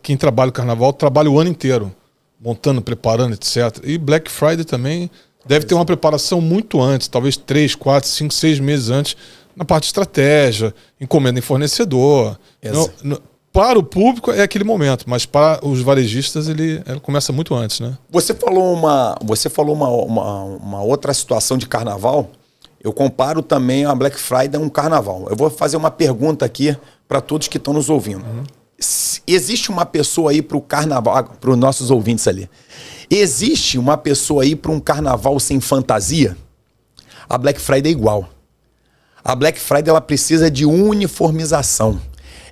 quem trabalha o carnaval trabalha o ano inteiro, montando, preparando, etc. E Black Friday também deve ter uma preparação muito antes, talvez 3, 4, 5, 6 meses antes, na parte de estratégia, encomenda em fornecedor. Para o público é aquele momento, mas para os varejistas ele começa muito antes, né? Você falou uma outra situação de carnaval. Eu comparo também a Black Friday a um carnaval. Eu vou fazer uma pergunta aqui para todos que estão nos ouvindo. Existe uma pessoa aí para o carnaval, para os nossos ouvintes ali. Existe uma pessoa aí para um carnaval sem fantasia? A Black Friday é igual. A Black Friday ela precisa de uniformização.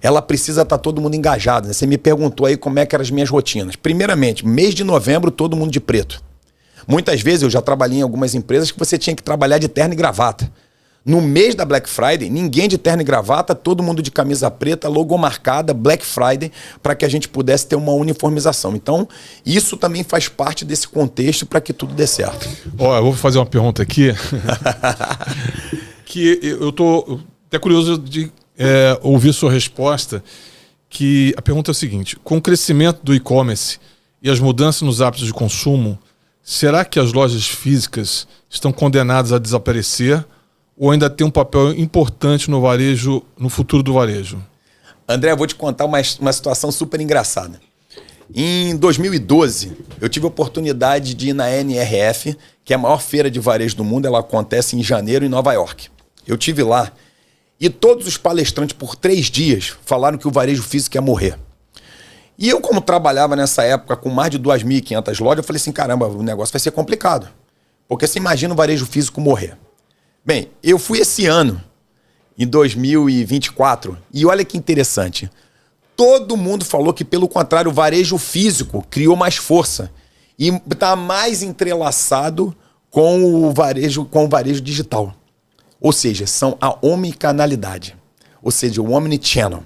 Ela precisa estar todo mundo engajado, né? Você me perguntou aí como é que eram as minhas rotinas. Primeiramente, mês de novembro, todo mundo de preto. Muitas vezes eu já trabalhei em algumas empresas que você tinha que trabalhar de terno e gravata. No mês da Black Friday, ninguém de terno e gravata, todo mundo de camisa preta, logomarcada, Black Friday, para que a gente pudesse ter uma uniformização. Então, isso também faz parte desse contexto para que tudo dê certo. Eu vou fazer uma pergunta aqui, que eu tô até curioso de ouvir sua resposta, que a pergunta é o seguinte: com o crescimento do e-commerce e as mudanças nos hábitos de consumo, será que as lojas físicas estão condenadas a desaparecer ou ainda tem um papel importante no varejo, no futuro do varejo? André, eu vou te contar uma situação super engraçada. Em 2012, eu tive a oportunidade de ir na NRF, que é a maior feira de varejo do mundo. Ela acontece em janeiro em Nova York. Eu tive lá e todos os palestrantes por 3 dias falaram que o varejo físico ia morrer. E eu, como trabalhava nessa época com mais de 2.500 lojas, eu falei assim, caramba, o negócio vai ser complicado. Porque você imagina o varejo físico morrer. Bem, eu fui esse ano, em 2024, e olha que interessante. Todo mundo falou que, pelo contrário, o varejo físico criou mais força e está mais entrelaçado com o varejo digital. Ou seja, são a omnicanalidade, ou seja, o omnichannel.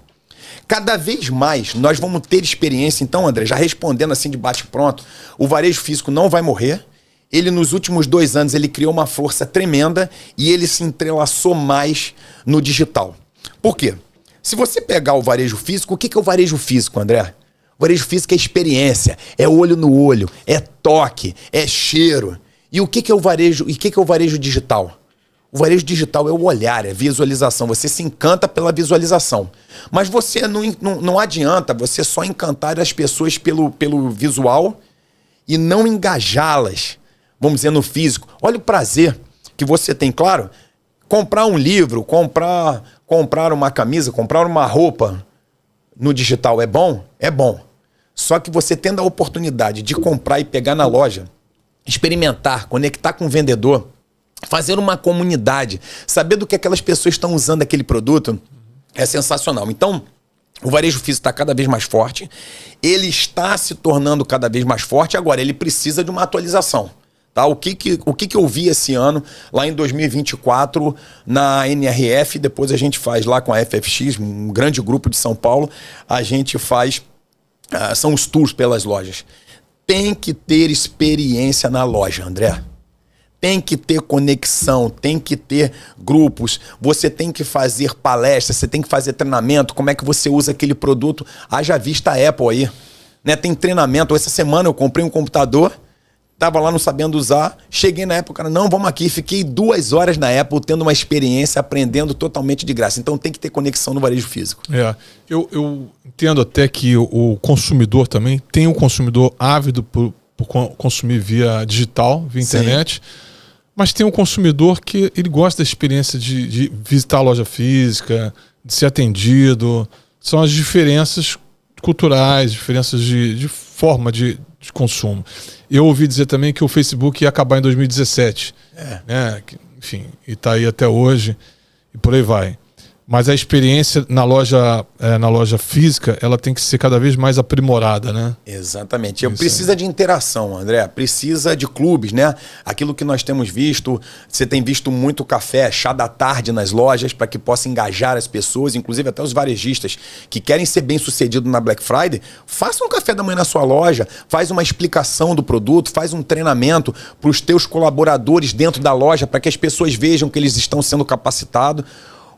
Cada vez mais nós vamos ter experiência. Então, André, já respondendo assim de bate-pronto, o varejo físico não vai morrer. Ele, nos últimos 2 anos, ele criou uma força tremenda e ele se entrelaçou mais no digital. Por quê? Se você pegar o varejo físico, o que é o varejo físico, André? O varejo físico é experiência, é olho no olho, é toque, é cheiro. E o que é o varejo? E o que é o varejo digital? O varejo digital é o olhar, é visualização. Você se encanta pela visualização. Mas você não adianta você só encantar as pessoas pelo visual e não engajá-las, vamos dizer, no físico. Olha o prazer que você tem. Claro, comprar um livro, comprar uma camisa, comprar uma roupa no digital é bom? É bom. Só que você tendo a oportunidade de comprar e pegar na loja, experimentar, conectar com o vendedor, fazer uma comunidade, saber do que aquelas pessoas estão usando aquele produto, é sensacional. Então, o varejo físico está cada vez mais forte, ele está se tornando cada vez mais forte, agora ele precisa de uma atualização. Tá? O que eu vi esse ano, lá em 2024, na NRF, depois a gente faz lá com a FFX, um grande grupo de São Paulo, a gente faz, são os tours pelas lojas. Tem que ter experiência na loja, André. Tem que ter conexão, tem que ter grupos, você tem que fazer palestras, você tem que fazer treinamento, como é que você usa aquele produto. Haja vista a Apple aí, né? Tem treinamento. Essa semana eu comprei um computador, tava lá não sabendo usar, cheguei na Apple, cara, não, vamos aqui. Fiquei 2 horas na Apple tendo uma experiência, aprendendo totalmente de graça. Então tem que ter conexão no varejo físico. Eu entendo até que o consumidor também tem um consumidor ávido por consumir via digital, via internet. Mas tem um consumidor que ele gosta da experiência de visitar a loja física, de ser atendido. São as diferenças culturais, diferenças de forma de consumo. Eu ouvi dizer também que o Facebook ia acabar em 2017. Né? Enfim, e está aí até hoje e por aí vai. Mas a experiência na loja física, ela tem que ser cada vez mais aprimorada, né? Exatamente. Precisa de interação, André. Precisa de clubes, né? Aquilo que nós temos visto, você tem visto muito café, chá da tarde nas lojas para que possa engajar as pessoas, inclusive até os varejistas que querem ser bem-sucedidos na Black Friday. Faça um café da manhã na sua loja, faz uma explicação do produto, faz um treinamento para os teus colaboradores dentro da loja para que as pessoas vejam que eles estão sendo capacitados.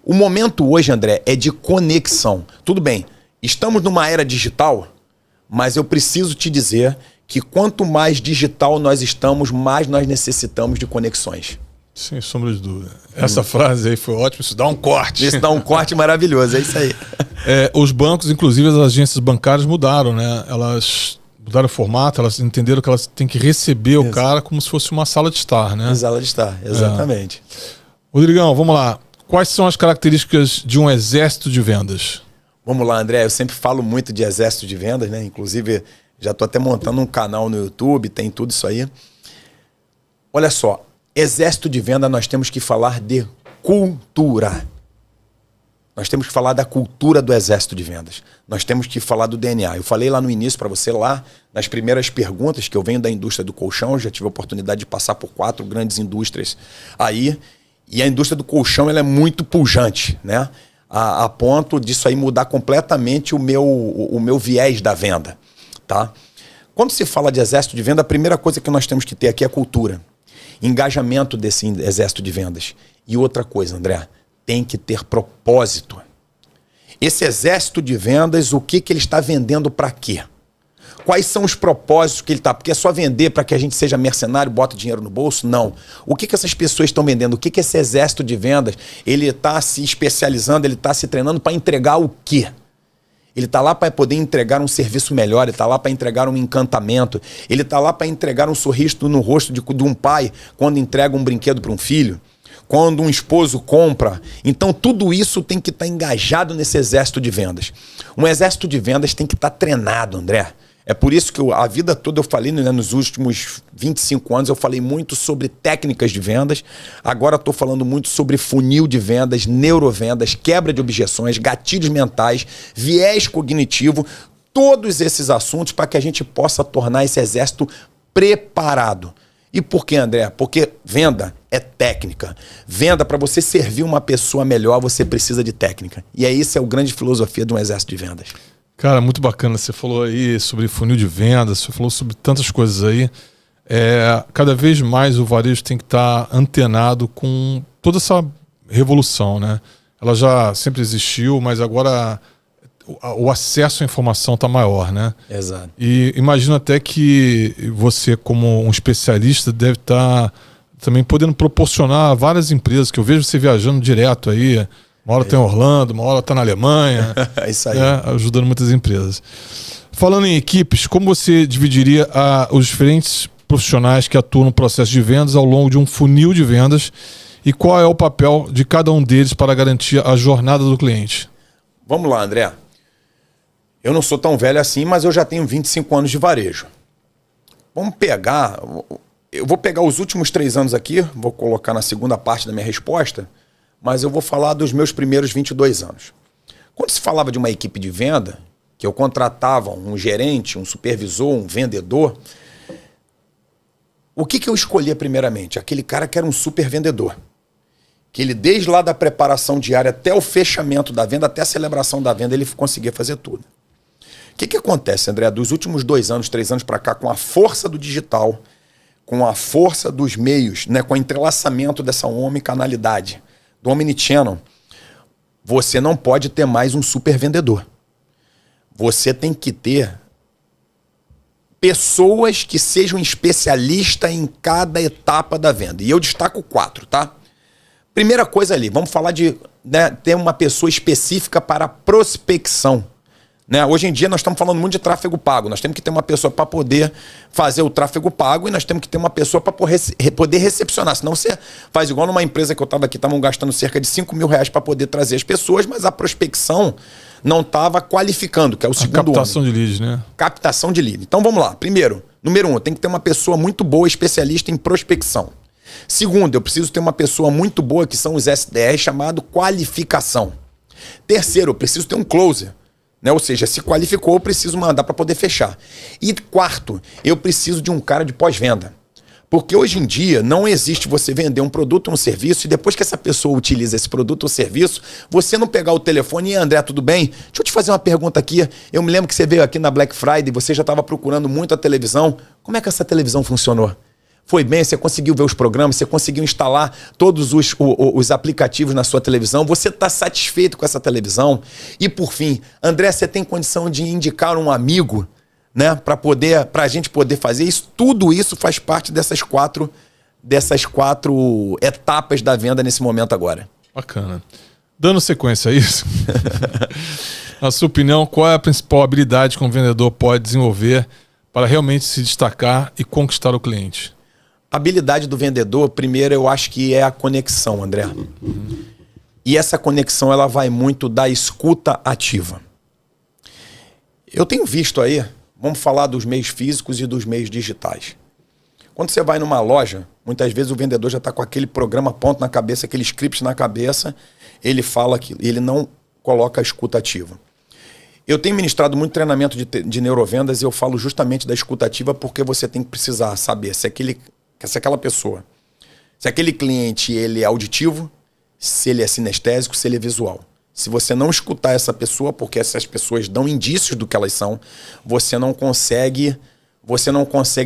O momento hoje, André, é de conexão. Tudo bem, estamos numa era digital, mas eu preciso te dizer que quanto mais digital nós estamos, mais nós necessitamos de conexões. Sem sombra de dúvida. Essa frase aí foi ótima, isso dá um corte. Isso dá um corte maravilhoso, é isso aí. Os bancos, inclusive as agências bancárias mudaram, né? Elas mudaram o formato, elas entenderam que elas têm que receber o cara como se fosse uma sala de estar, né? Sala de estar, exatamente. Rodrigão, vamos lá. Quais são as características de um exército de vendas? Vamos lá, André. Eu sempre falo muito de exército de vendas, né? Inclusive, já estou até montando um canal no YouTube, tem tudo isso aí. Olha só, exército de venda, nós temos que falar de cultura. Nós temos que falar da cultura do exército de vendas. Nós temos que falar do DNA. Eu falei lá no início para você, lá nas primeiras perguntas, que eu venho da indústria do colchão, já tive a oportunidade de passar por 4 grandes indústrias aí. E a indústria do colchão ela é muito pujante, né? A ponto disso aí mudar completamente o meu viés da venda, tá? Quando se fala de exército de venda, a primeira coisa que nós temos que ter aqui é a cultura. Engajamento desse exército de vendas. E outra coisa, André, tem que ter propósito. Esse exército de vendas, o que ele está vendendo para quê? Quais são os propósitos que ele está? Porque é só vender para que a gente seja mercenário, bota dinheiro no bolso? Não. O que essas pessoas estão vendendo? O que esse exército de vendas, ele está se especializando, ele está se treinando para entregar o quê? Ele está lá para poder entregar um serviço melhor, ele está lá para entregar um encantamento, ele está lá para entregar um sorriso no rosto de um pai quando entrega um brinquedo para um filho, quando um esposo compra. Então tudo isso tem que estar engajado nesse exército de vendas. Um exército de vendas tem que estar treinado, André. É por isso que a vida toda eu falei, né, nos últimos 25 anos, eu falei muito sobre técnicas de vendas. Agora estou falando muito sobre funil de vendas, neurovendas, quebra de objeções, gatilhos mentais, viés cognitivo, todos esses assuntos para que a gente possa tornar esse exército preparado. E por que, André? Porque venda é técnica. Venda, para você servir uma pessoa melhor, você precisa de técnica. E isso é a grande filosofia de um exército de vendas. Cara, muito bacana. Você falou aí sobre funil de vendas, você falou sobre tantas coisas aí. Cada vez mais o varejo tem que estar antenado com toda essa revolução, né? Ela já sempre existiu, mas agora o acesso à informação está maior, né? Exato. E imagino até que você, como um especialista, deve estar também podendo proporcionar a várias empresas, que eu vejo você viajando direto aí. Uma hora tem em Orlando, uma hora está na Alemanha. É isso aí. Ajudando muitas empresas. Falando em equipes, como você dividiria os diferentes profissionais que atuam no processo de vendas ao longo de um funil de vendas e qual é o papel de cada um deles para garantir a jornada do cliente? Vamos lá, André. Eu não sou tão velho assim, mas eu já tenho 25 anos de varejo. Vamos pegar... Eu vou pegar os últimos 3 anos aqui, vou colocar na segunda parte da minha resposta, mas eu vou falar dos meus primeiros 22 anos. Quando se falava de uma equipe de venda, que eu contratava um gerente, um supervisor, um vendedor, o que eu escolhia primeiramente? Aquele cara que era um super vendedor. Que ele, desde lá da preparação diária até o fechamento da venda, até a celebração da venda, ele conseguia fazer tudo. O que acontece, André? Dos últimos 2 anos, 3 anos para cá, com a força do digital, com a força dos meios, né, com o entrelaçamento dessa omnicanalidade, do Omnichannel, você não pode ter mais um super vendedor. Você tem que ter pessoas que sejam especialistas em cada etapa da venda. E eu destaco 4, tá? Primeira coisa ali, vamos falar de, né, ter uma pessoa específica para prospecção. Né? Hoje em dia nós estamos falando muito de tráfego pago. Nós temos que ter uma pessoa para poder fazer o tráfego pago e nós temos que ter uma pessoa para poder recepcionar. Senão você faz igual numa empresa que eu estava aqui, estavam gastando cerca de R$5.000 para poder trazer as pessoas, mas a prospecção não estava qualificando, que é o segundo homem. Captação de leads, né? Captação de lead. Então vamos lá. Primeiro, número 1, tem que ter uma pessoa muito boa, especialista em prospecção. Segundo, eu preciso ter uma pessoa muito boa, que são os SDRs, chamado qualificação. Terceiro, eu preciso ter um closer. Né? Ou seja, se qualificou, eu preciso mandar para poder fechar. E quarto, eu preciso de um cara de pós-venda. Porque hoje em dia não existe você vender um produto ou um serviço e depois que essa pessoa utiliza esse produto ou serviço, você não pegar o telefone e André, tudo bem? Deixa eu te fazer uma pergunta aqui. Eu me lembro que você veio aqui na Black Friday, você já estava procurando muito a televisão. Como é que essa televisão funcionou? Foi bem? Você conseguiu ver os programas? Você conseguiu instalar todos os aplicativos na sua televisão? Você está satisfeito com essa televisão? E por fim, André, você tem condição de indicar um amigo, né, para a gente poder fazer isso? Tudo isso faz parte dessas quatro etapas da venda nesse momento agora. Bacana. Dando sequência a isso, na sua opinião, qual é a principal habilidade que um vendedor pode desenvolver para realmente se destacar e conquistar o cliente? A habilidade do vendedor, primeiro, eu acho que é a conexão, André. E essa conexão, ela vai muito da escuta ativa. Eu tenho visto aí, vamos falar dos meios físicos e dos meios digitais. Quando você vai numa loja, muitas vezes o vendedor já está com aquele programa pronto na cabeça, aquele script na cabeça, ele fala aquilo, ele não coloca a escuta ativa. Eu tenho ministrado muito treinamento de neurovendas e eu falo justamente da escuta ativa porque você tem que precisar saber se aquela pessoa, se aquele cliente ele é auditivo, se ele é sinestésico, se ele é visual. Se você não escutar essa pessoa, porque essas pessoas dão indícios do que elas são, você não consegue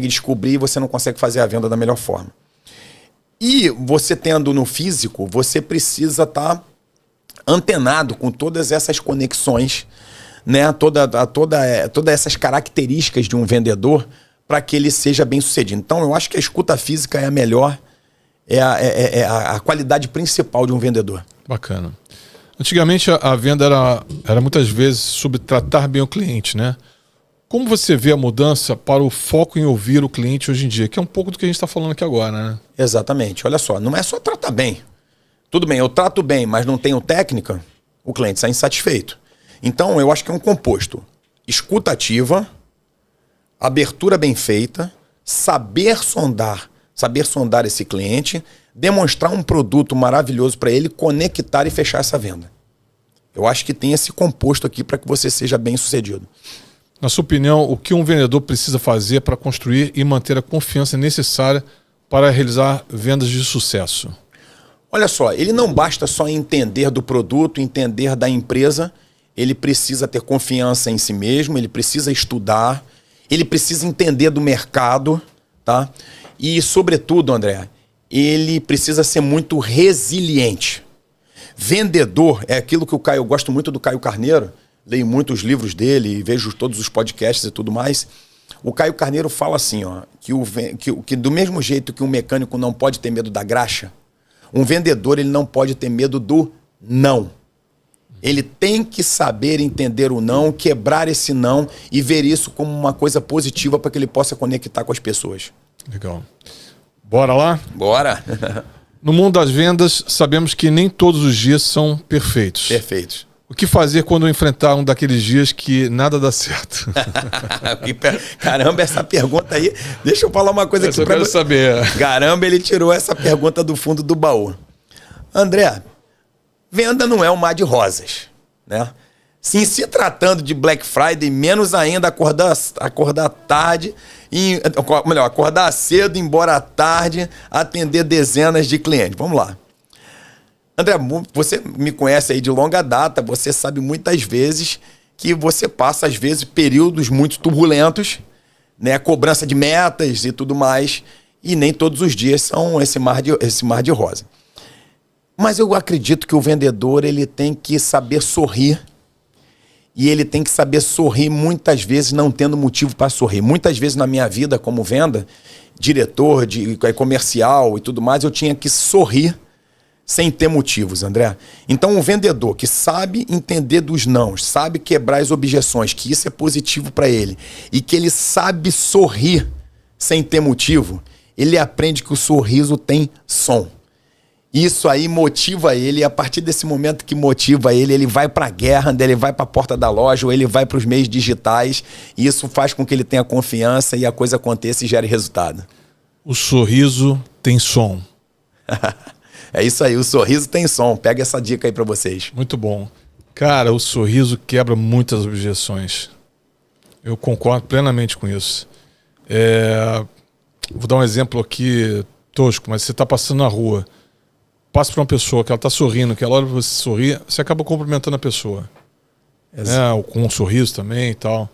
descobrir, você não consegue fazer a venda da melhor forma. E você tendo no físico, você precisa estar antenado com todas essas conexões, né? Todas essas características de um vendedor para que ele seja bem sucedido. Então, eu acho que a escuta física é a melhor, é a qualidade principal de um vendedor. Bacana. Antigamente a venda era muitas vezes sobre tratar bem o cliente, né? Como você vê a mudança para o foco em ouvir o cliente hoje em dia? Que é um pouco do que a gente está falando aqui agora, né? Exatamente. Olha só, não é só tratar bem. Tudo bem, eu trato bem, mas não tenho técnica, o cliente sai insatisfeito. Então, eu acho que é um composto. Escuta ativa, abertura bem feita, saber sondar esse cliente, demonstrar um produto maravilhoso para ele, conectar e fechar essa venda. Eu acho que tem esse composto aqui para que você seja bem sucedido. Na sua opinião, o que um vendedor precisa fazer para construir e manter a confiança necessária para realizar vendas de sucesso? Olha só, ele não basta só entender do produto, entender da empresa, ele precisa ter confiança em si mesmo, ele precisa estudar, ele precisa entender do mercado, tá? E, sobretudo, André, ele precisa ser muito resiliente. Vendedor é aquilo que eu gosto muito do Caio Carneiro, leio muitos livros dele e vejo todos os podcasts e tudo mais. O Caio Carneiro fala assim, ó, que do mesmo jeito que um mecânico não pode ter medo da graxa, um vendedor ele não pode ter medo do não. Ele tem que saber entender o não, quebrar esse não e ver isso como uma coisa positiva para que ele possa conectar com as pessoas. Legal. Bora lá? Bora! No mundo das vendas, sabemos que nem todos os dias são perfeitos. Perfeitos. O que fazer quando enfrentar um daqueles dias que nada dá certo? Caramba, essa pergunta aí... Deixa eu falar uma coisa aqui eu quero saber. Caramba, ele tirou essa pergunta do fundo do baú. André, venda não é um mar de rosas, né? Sim, se tratando de Black Friday, menos ainda acordar tarde, acordar cedo, ir embora tarde, atender dezenas de clientes. Vamos lá. André, você me conhece aí de longa data, você sabe muitas vezes que você passa, às vezes, períodos muito turbulentos, né? Cobrança de metas e tudo mais, e nem todos os dias são esse mar de rosa. Mas eu acredito que o vendedor ele tem que saber sorrir, e ele tem que saber sorrir muitas vezes não tendo motivo para sorrir. Muitas vezes na minha vida como diretor de comercial e tudo mais, eu tinha que sorrir sem ter motivos, André. Então, um vendedor que sabe entender dos nãos, sabe quebrar as objeções, que isso é positivo para ele, e que ele sabe sorrir sem ter motivo, ele aprende que o sorriso tem som. Isso aí motiva ele, e a partir desse momento que motiva ele, ele vai para a guerra, ele vai para a porta da loja, ou ele vai para os meios digitais, e isso faz com que ele tenha confiança e a coisa aconteça e gere resultado. O sorriso tem som. É isso aí, o sorriso tem som. Pega essa dica aí para vocês. Muito bom. Cara, o sorriso quebra muitas objeções. Eu concordo plenamente com isso. Vou dar um exemplo aqui tosco, mas você está passando na rua, passa para uma pessoa que ela está sorrindo, que ela olha para você sorrir, você acaba cumprimentando a pessoa. Ou com um sorriso também e tal.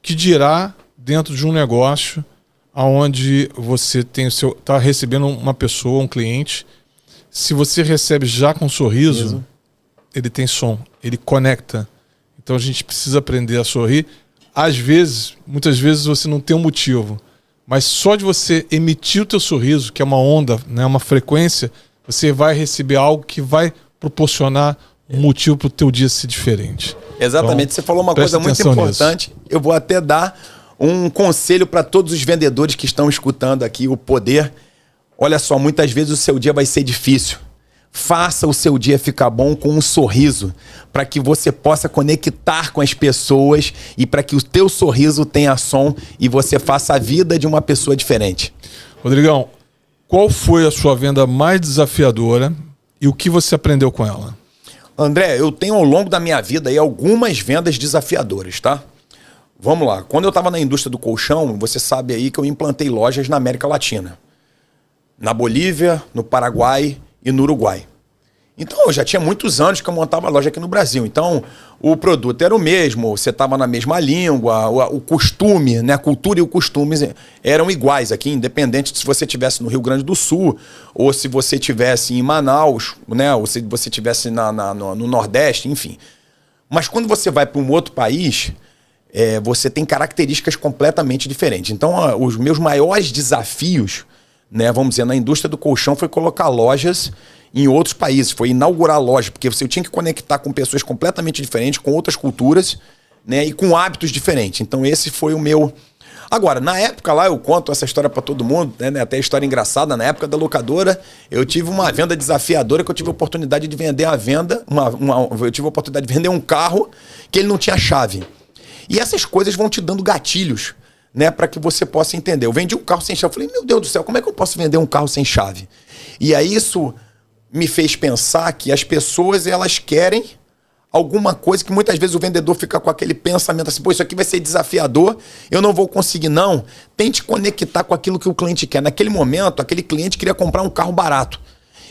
Que dirá dentro de um negócio onde você está recebendo uma pessoa, um cliente, se você recebe já com um sorriso, ele tem som, ele conecta. Então a gente precisa aprender a sorrir. Às vezes, muitas vezes você não tem um motivo, mas só de você emitir o teu sorriso, que é uma onda, né, uma frequência, você vai receber algo que vai proporcionar um motivo para o teu dia ser diferente. Exatamente, Então, você falou uma coisa muito importante. Nisso. Eu vou até dar um conselho para todos os vendedores que estão escutando aqui o poder. Olha só, muitas vezes o seu dia vai ser difícil. Faça o seu dia ficar bom com um sorriso, para que você possa conectar com as pessoas e para que o teu sorriso tenha som e você faça a vida de uma pessoa diferente. Rodrigão, qual foi a sua venda mais desafiadora e o que você aprendeu com ela? André, eu tenho ao longo da minha vida aí algumas vendas desafiadoras, tá? Vamos lá. Quando eu estava na indústria do colchão, você sabe aí que eu implantei lojas na América Latina. Na Bolívia, no Paraguai e no Uruguai. Então, eu já tinha muitos anos que eu montava loja aqui no Brasil. Então, o produto era o mesmo, você estava na mesma língua, o costume, né? A cultura e o costume eram iguais aqui, independente de se você estivesse no Rio Grande do Sul, ou se você estivesse em Manaus, né? Ou se você estivesse no Nordeste, enfim. Mas quando você vai para um outro país, você tem características completamente diferentes. Então, os meus maiores desafios, né, vamos dizer, na indústria do colchão foi colocar lojas em outros países, foi inaugurar lojas, porque eu tinha que conectar com pessoas completamente diferentes, com outras culturas, né, e com hábitos diferentes. Então esse foi o meu... Agora, na época lá, eu conto essa história para todo mundo, né, até história engraçada, na época da locadora, eu tive uma venda desafiadora que eu tive a oportunidade de vender eu tive a oportunidade de vender um carro que ele não tinha chave. E essas coisas vão te dando gatilhos, né, para que você possa entender. Eu vendi um carro sem chave. Eu falei, meu Deus do céu, como é que eu posso vender um carro sem chave? E aí isso me fez pensar que as pessoas, elas querem alguma coisa que muitas vezes o vendedor fica com aquele pensamento assim, pô, isso aqui vai ser desafiador, eu não vou conseguir não. Tente conectar com aquilo que o cliente quer. Naquele momento, aquele cliente queria comprar um carro barato.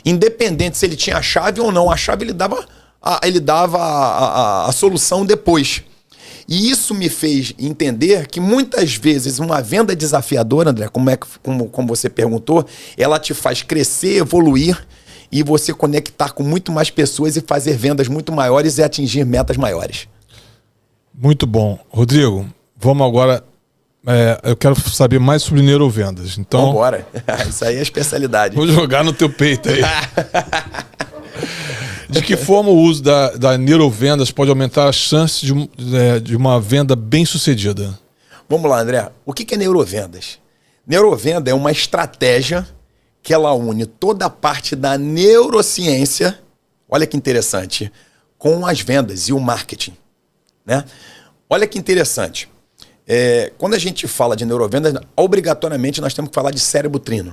Independente se ele tinha a chave ou não, a chave ele dava a solução depois. E isso me fez entender que muitas vezes uma venda desafiadora, André, como você perguntou, ela te faz crescer, evoluir e você conectar com muito mais pessoas e fazer vendas muito maiores e atingir metas maiores. Muito bom. Rodrigo, vamos agora... eu quero saber mais sobre neurovendas. Então, vamos embora. Isso aí é a especialidade. Vou jogar no teu peito aí. De que forma o uso da neurovendas pode aumentar as chances de uma venda bem sucedida? Vamos lá, André. O que é neurovendas? Neurovenda é uma estratégia que ela une toda a parte da neurociência, olha que interessante, com as vendas e o marketing, né? Olha que interessante. Quando a gente fala de neurovendas, obrigatoriamente nós temos que falar de cérebro trino,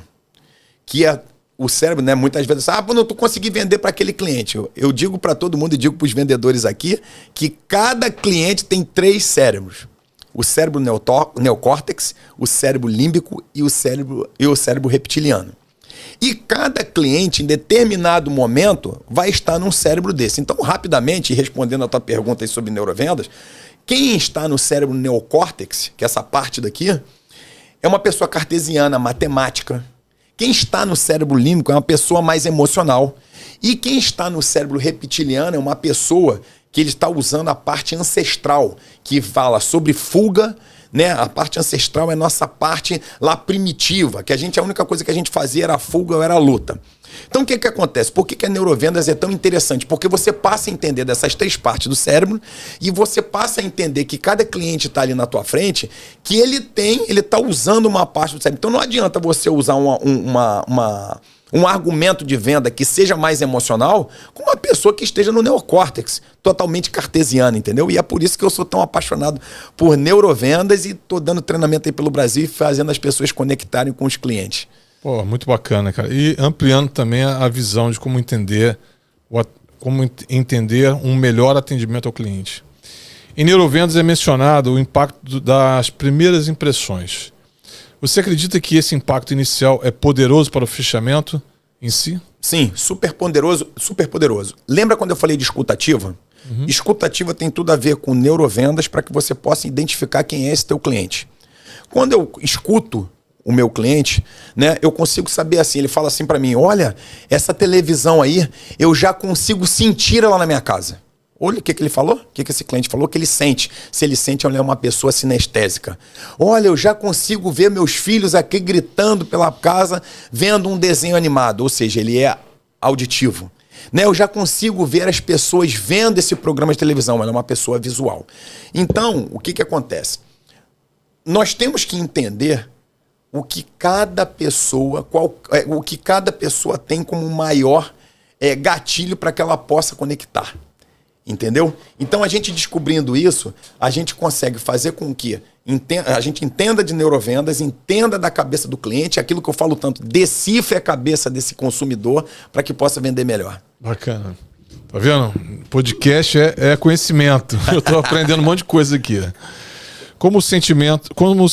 que é o cérebro, né? Muitas vezes, não tô consegui vender para aquele cliente. Eu digo para todo mundo e digo para os vendedores aqui que cada cliente tem 3 cérebros. O cérebro neocórtex, o cérebro límbico e o cérebro reptiliano. E cada cliente, em determinado momento, vai estar num cérebro desse. Então, rapidamente, respondendo a tua pergunta aí sobre neurovendas, quem está no cérebro neocórtex, que é essa parte daqui, é uma pessoa cartesiana, matemática. Quem está no cérebro límbico é uma pessoa mais emocional. E quem está no cérebro reptiliano é uma pessoa que ele está usando a parte ancestral, que fala sobre fuga, né? A parte ancestral é nossa parte lá primitiva, que a única coisa que a gente fazia era a fuga ou era a luta. Então o que acontece? Por que a neurovendas é tão interessante? Porque você passa a entender dessas 3 partes do cérebro e você passa a entender que cada cliente está ali na tua frente, que ele está usando uma parte do cérebro. Então não adianta você usar um argumento de venda que seja mais emocional com uma pessoa que esteja no neocórtex, totalmente cartesiana, entendeu? E é por isso que eu sou tão apaixonado por neurovendas e tô dando treinamento aí pelo Brasil e fazendo as pessoas conectarem com os clientes. Pô, muito bacana, cara. E ampliando também a visão de como entender como entender um melhor atendimento ao cliente. Em neurovendas é mencionado o impacto das primeiras impressões. Você acredita que esse impacto inicial é poderoso para o fechamento em si? Sim, super poderoso, super poderoso. Lembra quando eu falei de escutativa? Escutativa tem tudo a ver com neurovendas para que você possa identificar quem é esse teu cliente. Quando eu escuto o meu cliente, né, eu consigo saber assim, ele fala assim para mim, olha, essa televisão aí, eu já consigo sentir ela na minha casa. Olha o que ele falou, o que esse cliente falou, que ele sente. Se ele sente, ele é uma pessoa sinestésica. Olha, eu já consigo ver meus filhos aqui gritando pela casa, vendo um desenho animado. Ou seja, ele é auditivo. Né? Eu já consigo ver as pessoas vendo esse programa de televisão. Ela é uma pessoa visual. Então, o que acontece? Nós temos que entender o que cada pessoa, o que cada pessoa tem como maior gatilho para que ela possa conectar. Entendeu? Então, a gente descobrindo isso, a gente consegue fazer com que a gente entenda de neurovendas, entenda da cabeça do cliente, aquilo que eu falo tanto, decifre a cabeça desse consumidor para que possa vender melhor. Bacana. Tá vendo? Podcast é conhecimento. Eu estou aprendendo um monte de coisa aqui. Como os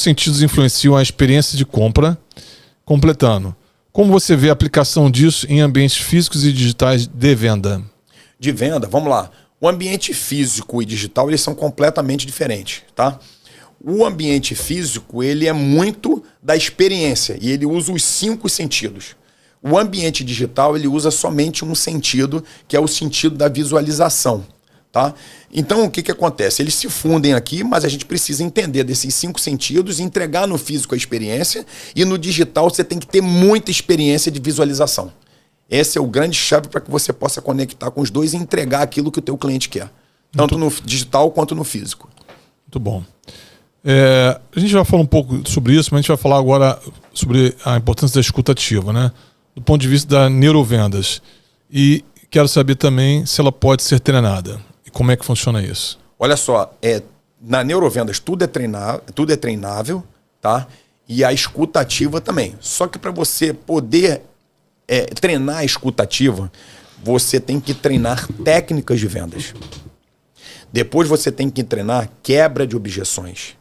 sentidos influenciam a experiência de compra? Completando. Como você vê a aplicação disso em ambientes físicos e digitais de venda? De venda, vamos lá. O ambiente físico e digital, eles são completamente diferentes, tá? O ambiente físico, ele é muito da experiência e ele usa os 5 sentidos. O ambiente digital, ele usa somente um sentido, que é o sentido da visualização, tá? Então, o que acontece? Eles se fundem aqui, mas a gente precisa entender desses 5 sentidos, entregar no físico a experiência e no digital você tem que ter muita experiência de visualização. Esse é o grande chave para que você possa conectar com os dois e entregar aquilo que o teu cliente quer. Tanto no digital quanto no físico. Muito bom. A gente já falou um pouco sobre isso, mas a gente vai falar agora sobre a importância da escuta ativa, né? Do ponto de vista da neurovendas. E quero saber também se ela pode ser treinada. E como é que funciona isso? Olha só, na neurovendas tudo é treinável, tá? E a escuta ativa também. Só que para você poder treinar a escuta ativa, você tem que treinar técnicas de vendas. Depois você tem que treinar quebra de objeções.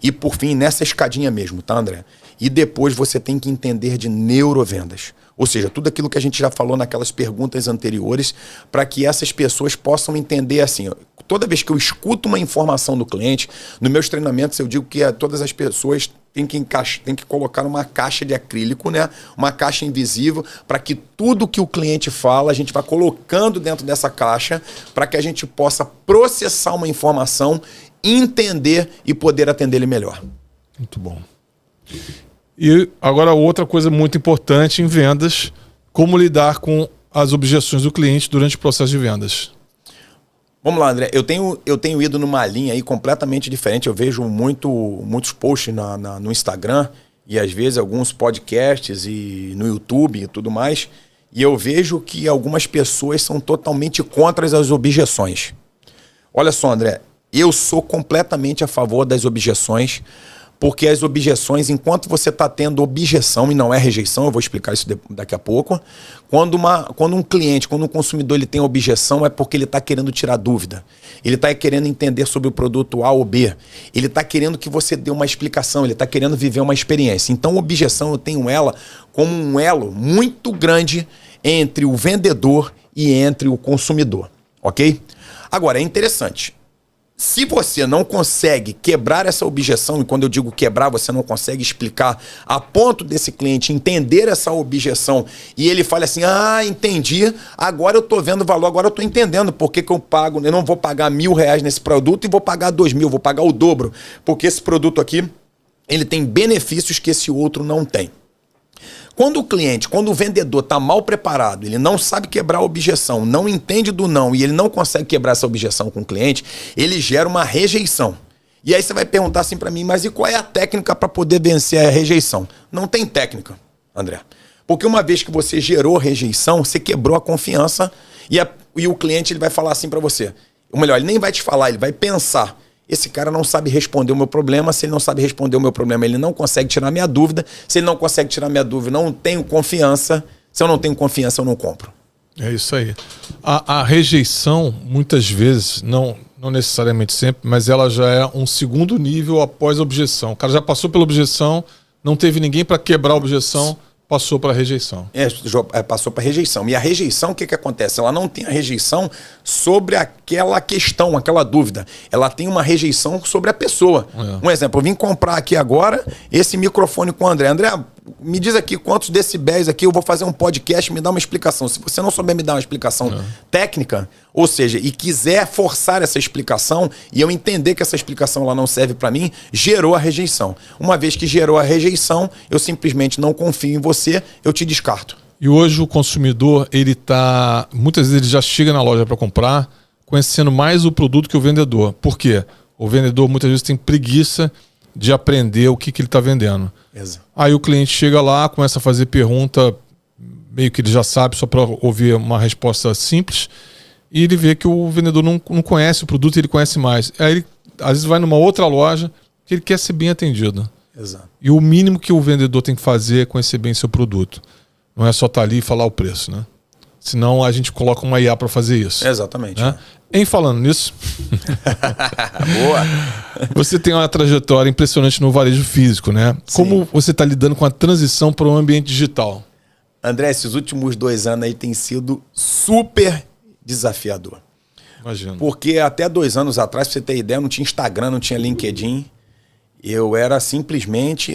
E por fim, nessa escadinha mesmo, tá, André? E depois você tem que entender de neurovendas. Ou seja, tudo aquilo que a gente já falou naquelas perguntas anteriores, para que essas pessoas possam entender assim. Toda vez que eu escuto uma informação do cliente, nos meus treinamentos eu digo que todas as pessoas têm que colocar uma caixa de acrílico, né? Uma caixa invisível, para que tudo que o cliente fala, a gente vai colocando dentro dessa caixa, para que a gente possa processar uma informação, entender e poder atender ele melhor. Muito bom. E agora outra coisa muito importante em vendas, como lidar com as objeções do cliente durante o processo de vendas. Vamos lá, André. Eu tenho ido numa linha aí completamente diferente. Eu vejo muitos posts no Instagram e às vezes alguns podcasts e no YouTube e tudo mais. E eu vejo que algumas pessoas são totalmente contra as objeções. Olha só, André. Eu sou completamente a favor das objeções, porque as objeções, enquanto você está tendo objeção, e não é rejeição, eu vou explicar isso daqui a pouco, quando um cliente, quando um consumidor ele tem objeção, é porque ele está querendo tirar dúvida. Ele está querendo entender sobre o produto A ou B. Ele está querendo que você dê uma explicação, ele está querendo viver uma experiência. Então, objeção, eu tenho ela como um elo muito grande entre o vendedor e entre o consumidor, ok? Agora, é interessante. Se você não consegue quebrar essa objeção, e quando eu digo quebrar, você não consegue explicar a ponto desse cliente entender essa objeção e ele fala assim, entendi, agora eu estou vendo o valor, agora eu estou entendendo por que eu não vou pagar R$1.000 nesse produto e vou pagar 2.000, vou pagar o dobro, porque esse produto aqui, ele tem benefícios que esse outro não tem. Quando o vendedor está mal preparado, ele não sabe quebrar a objeção, não entende do não e ele não consegue quebrar essa objeção com o cliente, ele gera uma rejeição. E aí você vai perguntar assim para mim, mas e qual é a técnica para poder vencer a rejeição? Não tem técnica, André. Porque uma vez que você gerou rejeição, você quebrou a confiança e o cliente ele vai falar assim para você. Ou melhor, ele nem vai te falar, ele vai pensar. Esse cara não sabe responder o meu problema. Se ele não sabe responder o meu problema, ele não consegue tirar minha dúvida. Se ele não consegue tirar minha dúvida, não tenho confiança. Se eu não tenho confiança, eu não compro. É isso aí. A rejeição, muitas vezes, não necessariamente sempre, mas ela já é um segundo nível após a objeção. O cara já passou pela objeção, não teve ninguém para quebrar a objeção, passou para a rejeição. Passou para rejeição. E a rejeição, o que acontece? Ela não tem a rejeição sobre aquela questão, aquela dúvida. Ela tem uma rejeição sobre a pessoa. Um exemplo, eu vim comprar aqui agora esse microfone com o André. André, me diz aqui quantos decibéis aqui, eu vou fazer um podcast, me dá uma explicação. Se você não souber me dar uma explicação técnica, ou seja, e quiser forçar essa explicação, e eu entender que essa explicação ela não serve para mim, gerou a rejeição. Uma vez que gerou a rejeição, eu simplesmente não confio em você, eu te descarto. E hoje o consumidor, muitas vezes ele já chega na loja para comprar, conhecendo mais o produto que o vendedor. Por quê? O vendedor muitas vezes tem preguiça de aprender o que ele está vendendo. Exato. Aí o cliente chega lá, começa a fazer pergunta, meio que ele já sabe, só para ouvir uma resposta simples, e ele vê que o vendedor não conhece o produto, ele conhece mais. Aí ele, às vezes, vai numa outra loja que ele quer ser bem atendido. Exato. E o mínimo que o vendedor tem que fazer é conhecer bem seu produto. Não é só estar ali e falar o preço, né? Senão a gente coloca uma IA para fazer isso. Exatamente. Né? Em falando nisso, Boa. você tem uma trajetória impressionante no varejo físico, né? Sim. Como você está lidando com a transição para o ambiente digital? André, esses últimos 2 anos aí tem sido super desafiador. Imagino. Porque até 2 anos atrás, pra você ter ideia, não tinha Instagram, não tinha LinkedIn. Eu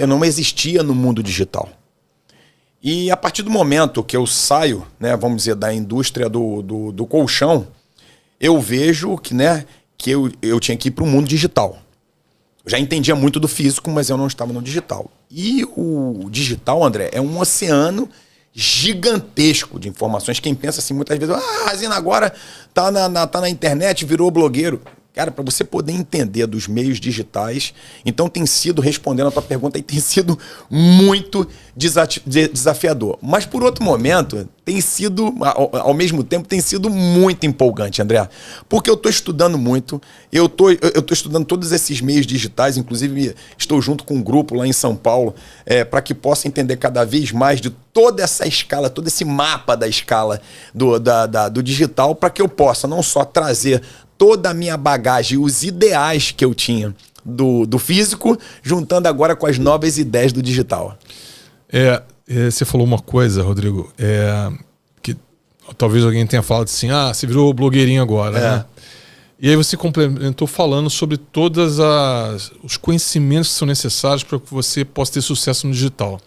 não existia no mundo digital. E a partir do momento que eu saio, né, vamos dizer, da indústria do colchão, eu vejo que eu tinha que ir para o mundo digital. Eu já entendia muito do físico, mas eu não estava no digital. E o digital, André, é um oceano gigantesco de informações. Quem pensa assim muitas vezes, a Zina agora tá na internet, virou blogueiro. Cara, para você poder entender dos meios digitais, então tem sido, respondendo a tua pergunta, tem sido muito desafiador. Mas por outro momento, tem sido, ao mesmo tempo, tem sido muito empolgante, André. Porque eu estou estudando muito, eu tô estudando todos esses meios digitais, inclusive estou junto com um grupo lá em São Paulo, para que possa entender cada vez mais de toda essa escala, todo esse mapa da escala do digital, para que eu possa não só trazer toda a minha bagagem, os ideais que eu tinha do físico, juntando agora com as novas ideias do digital. Você falou uma coisa, Rodrigo, que talvez alguém tenha falado assim, você virou blogueirinho agora, né? E aí você complementou falando sobre todos os conhecimentos que são necessários para que você possa ter sucesso no digital.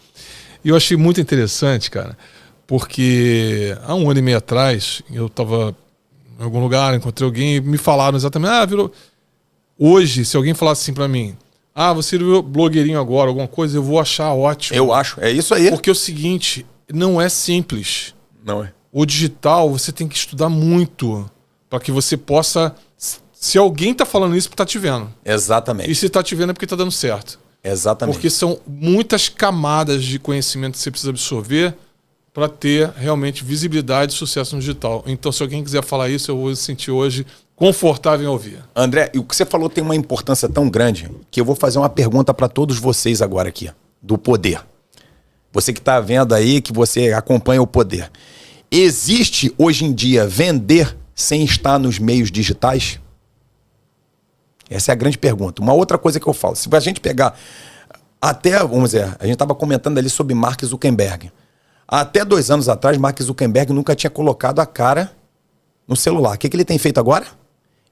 E eu achei muito interessante, cara, porque há 1 ano e meio atrás, eu estava em algum lugar, encontrei alguém e me falaram exatamente, virou... Hoje, se alguém falasse assim pra mim, você virou blogueirinho agora, alguma coisa, eu vou achar ótimo. Eu acho, é isso aí. Porque é o seguinte, não é simples. Não é. O digital, você tem que estudar muito para que você possa... Se alguém tá falando isso, tá te vendo. Exatamente. E se tá te vendo é porque tá dando certo. Exatamente. Porque são muitas camadas de conhecimento que você precisa absorver para ter realmente visibilidade e sucesso no digital. Então, se alguém quiser falar isso, eu vou me sentir hoje confortável em ouvir. André, e o que você falou tem uma importância tão grande que eu vou fazer uma pergunta para todos vocês agora aqui, do poder. Você que está vendo aí, que você acompanha o poder. Existe hoje em dia vender sem estar nos meios digitais? Essa é a grande pergunta. Uma outra coisa que eu falo, se a gente pegar vamos dizer, a gente estava comentando ali sobre Mark Zuckerberg. Até 2 anos atrás, Mark Zuckerberg nunca tinha colocado a cara no celular. O que ele tem feito agora?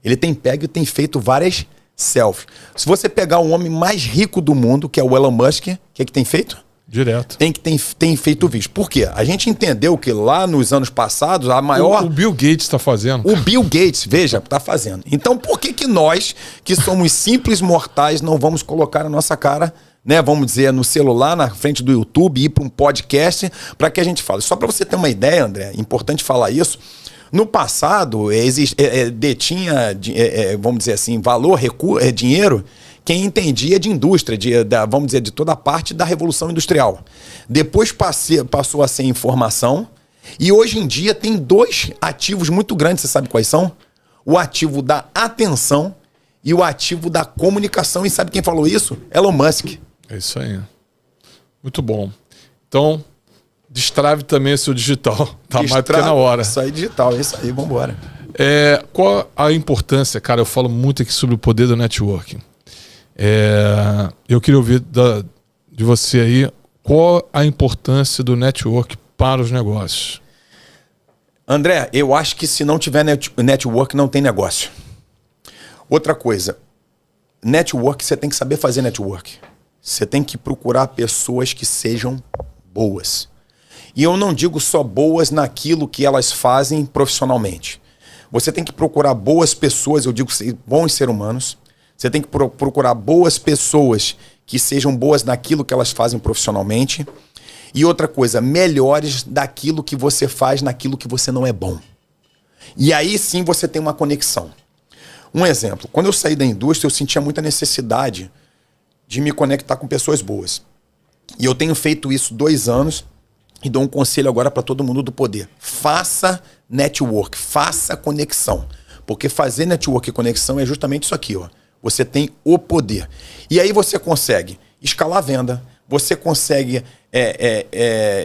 Ele tem pego e tem feito várias selfies. Se você pegar o homem mais rico do mundo, que é o Elon Musk, o que tem feito? Direto. Tem feito vídeo. Por quê? A gente entendeu que lá nos anos passados, a maior... O Bill Gates está fazendo. O Bill Gates, veja, está fazendo. Então, por que nós, que somos simples mortais, não vamos colocar a nossa cara, né, vamos dizer, no celular, na frente do YouTube, ir para um podcast, para que a gente fale? Só para você ter uma ideia, André, é importante falar isso. No passado, detinha, vamos dizer assim, valor, dinheiro, quem entendia de indústria, vamos dizer, de toda a parte da Revolução Industrial. Depois passou a ser informação, e hoje em dia tem 2 ativos muito grandes, você sabe quais são? O ativo da atenção e o ativo da comunicação. E sabe quem falou isso? Elon Musk. É isso aí. Muito bom. Então, destrave também o seu digital. Tá mais do que Destrave, na hora. Isso aí, digital, é isso aí, vambora. Qual a importância, cara? Eu falo muito aqui sobre o poder do networking. Eu queria ouvir de você aí, qual a importância do network para os negócios? André, eu acho que se não tiver network, não tem negócio. Outra coisa, network, você tem que saber fazer network. Você tem que procurar pessoas que sejam boas. E eu não digo só boas naquilo que elas fazem profissionalmente. Você tem que procurar boas pessoas, eu digo bons seres humanos. Você tem que procurar boas pessoas que sejam boas naquilo que elas fazem profissionalmente. E outra coisa, melhores daquilo que você faz naquilo que você não é bom. E aí sim você tem uma conexão. Um exemplo, quando eu saí da indústria, eu sentia muita necessidade de me conectar com pessoas boas. E eu tenho feito isso 2 anos e dou um conselho agora para todo mundo do poder. Faça network, faça conexão. Porque fazer network e conexão é justamente isso aqui, ó. Você tem o poder. E aí você consegue escalar a venda, você consegue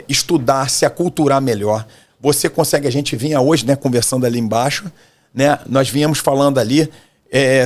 estudar, se aculturar melhor. Você consegue, a gente vinha hoje, né, conversando ali embaixo, né, nós viemos falando ali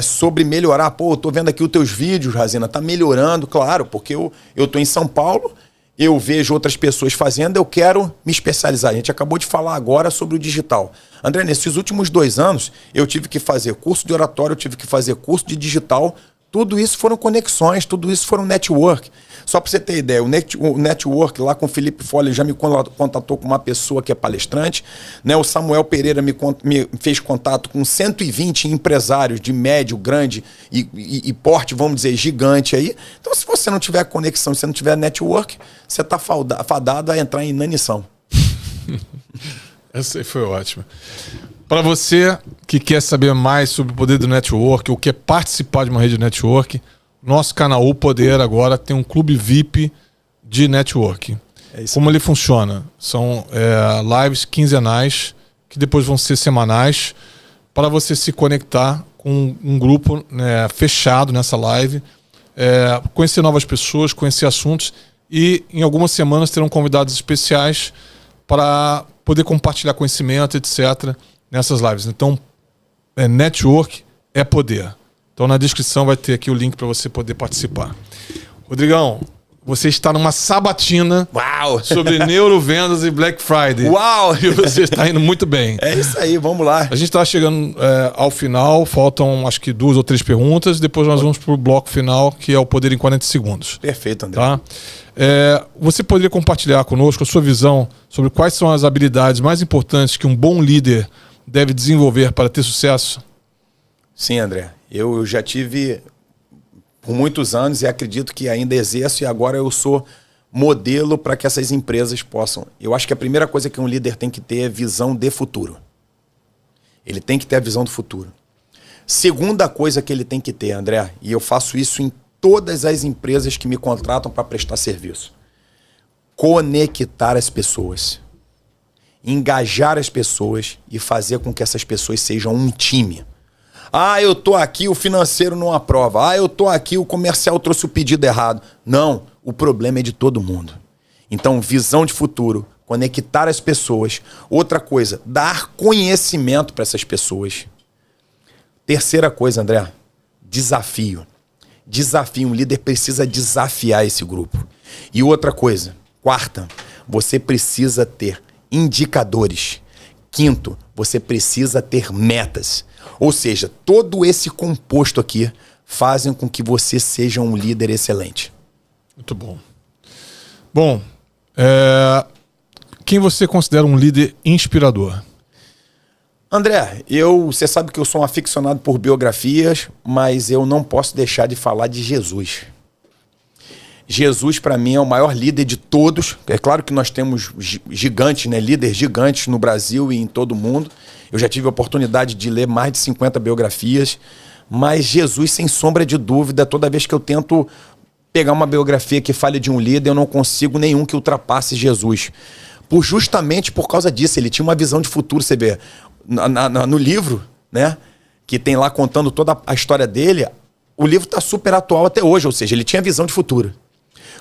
sobre melhorar. Pô, eu tô vendo aqui os teus vídeos, Razina, tá melhorando, claro, porque eu tô em São Paulo, eu vejo outras pessoas fazendo, eu quero me especializar. A gente acabou de falar agora sobre o digital. André, nesses últimos 2 anos, eu tive que fazer curso de oratório, eu tive que fazer curso de digital. Tudo isso foram conexões, tudo isso foram network. Só para você ter ideia, o network lá com o Felipe Folli já me contatou com uma pessoa que é palestrante, né? O Samuel Pereira me fez contato com 120 empresários de médio, grande e porte, vamos dizer, gigante aí. Então, se você não tiver conexão, se você não tiver network, você está fadado a entrar em inanição. Essa aí foi ótima. Para você que quer saber mais sobre o poder do network ou quer participar de uma rede de network, nosso canal O Poder agora tem um clube VIP de network. Como ele funciona? São lives quinzenais, que depois vão ser semanais, para você se conectar com um grupo, né, fechado nessa live, conhecer novas pessoas, conhecer assuntos e em algumas semanas terão convidados especiais para poder compartilhar conhecimento, etc., nessas lives. Então, network é poder. Então, na descrição vai ter aqui o link para você poder participar. Rodrigão, você está numa sabatina. Uau! Sobre neurovendas e Black Friday. Uau! E você está indo muito bem. É isso aí, vamos lá. A gente está chegando ao final, faltam acho que 2 ou 3 perguntas, depois nós vamos para o bloco final, que é o poder em 40 segundos. Perfeito, André. Tá? Você poderia compartilhar conosco a sua visão sobre quais são as habilidades mais importantes que um bom líder deve desenvolver para ter sucesso? Sim, André. Eu já tive por muitos anos e acredito que ainda exerço e agora eu sou modelo para que essas empresas possam. Eu acho que a primeira coisa que um líder tem que ter é visão de futuro. Ele tem que ter a visão do futuro. Segunda coisa que ele tem que ter, André, e eu faço isso em todas as empresas que me contratam para prestar serviço. Conectar as pessoas. Engajar as pessoas e fazer com que essas pessoas sejam um time. Ah, eu tô aqui, o financeiro não aprova. Ah, eu tô aqui, o comercial trouxe o pedido errado. Não, o problema é de todo mundo. Então, visão de futuro, conectar as pessoas. Outra coisa, dar conhecimento para essas pessoas. Terceira coisa, André, desafio. Desafio, um líder precisa desafiar esse grupo. E outra coisa, quarta, você precisa ter indicadores. Quinto, você precisa ter metas. Ou seja, todo esse composto aqui fazem com que você seja um líder excelente. Muito bom. Bom, quem você considera um líder inspirador? André, você sabe que eu sou um aficionado por biografias, mas eu não posso deixar de falar de Jesus. Jesus, para mim, é o maior líder de todos. É claro que nós temos gigantes, né? Líderes gigantes no Brasil e em todo o mundo. Eu já tive a oportunidade de ler mais de 50 biografias. Mas Jesus, sem sombra de dúvida, toda vez que eu tento pegar uma biografia que fale de um líder, eu não consigo nenhum que ultrapasse Jesus. Justamente por causa disso, ele tinha uma visão de futuro. Você vê, no livro, né, que tem lá contando toda a história dele, o livro está super atual até hoje, ou seja, ele tinha visão de futuro.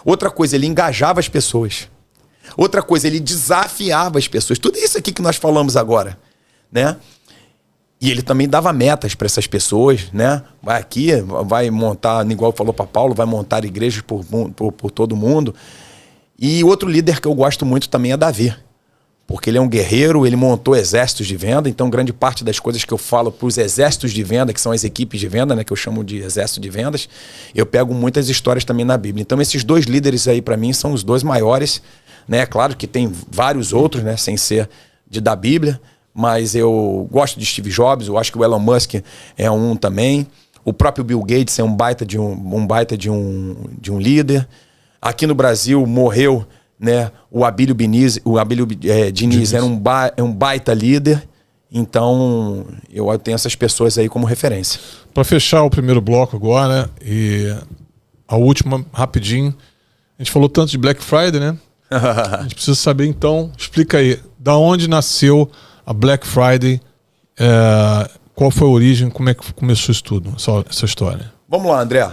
Outra coisa, ele engajava as pessoas. Outra coisa, ele desafiava as pessoas. Tudo isso aqui que nós falamos agora, né? E ele também dava metas para essas pessoas, né? Vai aqui, vai montar, igual falou para Paulo, vai montar igrejas por todo mundo. E outro líder que eu gosto muito também é Davi. Porque ele é um guerreiro, ele montou exércitos de venda, então grande parte das coisas que eu falo para os exércitos de venda, que são as equipes de venda, né, que eu chamo de exército de vendas, eu pego muitas histórias também na Bíblia. Então esses dois líderes aí para mim são os dois maiores, né? Claro que tem vários outros, né, sem ser da Bíblia, mas eu gosto de Steve Jobs, eu acho que o Elon Musk é um também. O próprio Bill Gates é um baita de um líder. Aqui no Brasil morreu, né, o Abílio Diniz era um baita líder. Então eu tenho essas pessoas aí como referência. Para fechar o primeiro bloco agora, e a última, rapidinho. A gente falou tanto de Black Friday, né? A gente precisa saber então, explica aí, da onde nasceu a Black Friday, qual foi a origem, como é que começou isso tudo, essa história? Vamos lá, André.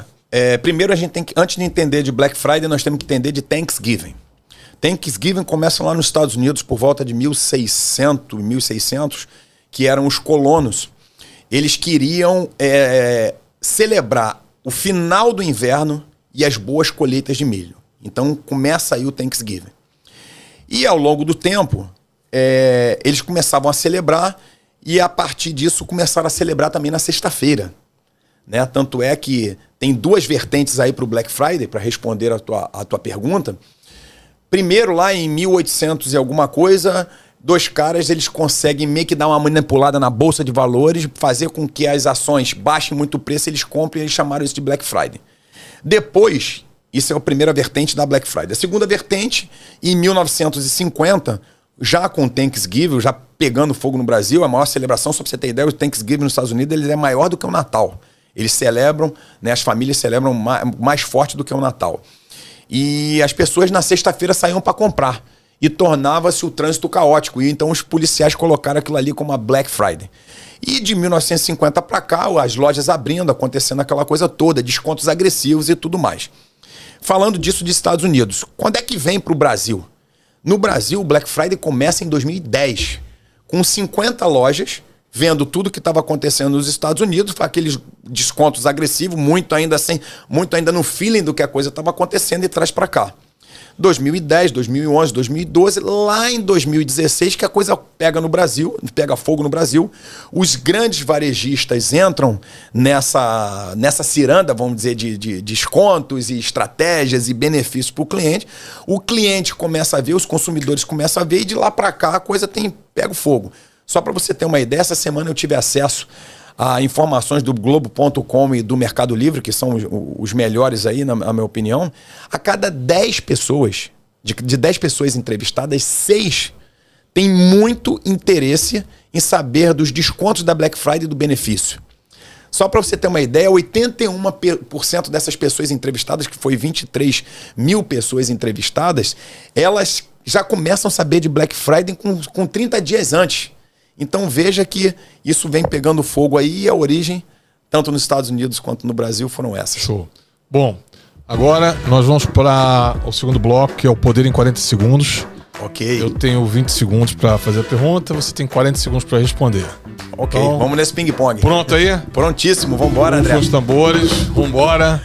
Primeiro a gente tem que, antes de entender de Black Friday, nós temos que entender de Thanksgiving. Thanksgiving começa lá nos Estados Unidos por volta de 1600, que eram os colonos. Eles queriam celebrar o final do inverno e as boas colheitas de milho. Então começa aí o Thanksgiving. E ao longo do tempo, eles começavam a celebrar e a partir disso começaram a celebrar também na sexta-feira. Né? Tanto é que tem duas vertentes aí para o Black Friday, para responder a tua pergunta. Primeiro, lá em 1800 e alguma coisa, dois caras eles conseguem meio que dar uma manipulada na bolsa de valores, fazer com que as ações baixem muito o preço, eles comprem e eles chamaram isso de Black Friday. Depois, isso é a primeira vertente da Black Friday. A segunda vertente, em 1950, já com o Thanksgiving, já pegando fogo no Brasil, a maior celebração, só para você ter ideia, o Thanksgiving nos Estados Unidos ele é maior do que o Natal. Eles celebram, né, as famílias celebram mais forte do que o Natal. E as pessoas na sexta-feira saíam para comprar. E tornava-se o trânsito caótico. E então os policiais colocaram aquilo ali como a Black Friday. E de 1950 para cá, as lojas abrindo, acontecendo aquela coisa toda, descontos agressivos e tudo mais. Falando disso de Estados Unidos, quando é que vem para o Brasil? No Brasil, o Black Friday começa em 2010, com 50 lojas, vendo tudo que estava acontecendo nos Estados Unidos, aqueles descontos agressivos, muito ainda no feeling do que a coisa estava acontecendo e traz para cá. 2010, 2011, 2012, lá em 2016 que a coisa pega no Brasil, pega fogo no Brasil, os grandes varejistas entram nessa ciranda, vamos dizer, de descontos e estratégias e benefícios para o cliente começa a ver, os consumidores começam a ver e de lá para cá a coisa pega fogo. Só para você ter uma ideia, essa semana eu tive acesso a informações do Globo.com e do Mercado Livre, que são os melhores aí, na minha opinião. A cada 10 pessoas, de 10 pessoas entrevistadas, 6 têm muito interesse em saber dos descontos da Black Friday e do benefício. Só para você ter uma ideia, 81% dessas pessoas entrevistadas, que foi 23 mil pessoas entrevistadas, elas já começam a saber de Black Friday com 30 dias antes. Então veja que isso vem pegando fogo aí e a origem, tanto nos Estados Unidos quanto no Brasil, foram essas. Show. Bom, agora nós vamos para o segundo bloco, que é o Poder em 40 segundos. Ok. Eu tenho 20 segundos para fazer a pergunta, você tem 40 segundos para responder. Ok, então, vamos nesse ping-pong. Pronto aí? Prontíssimo, vambora, André. Os tambores, vambora.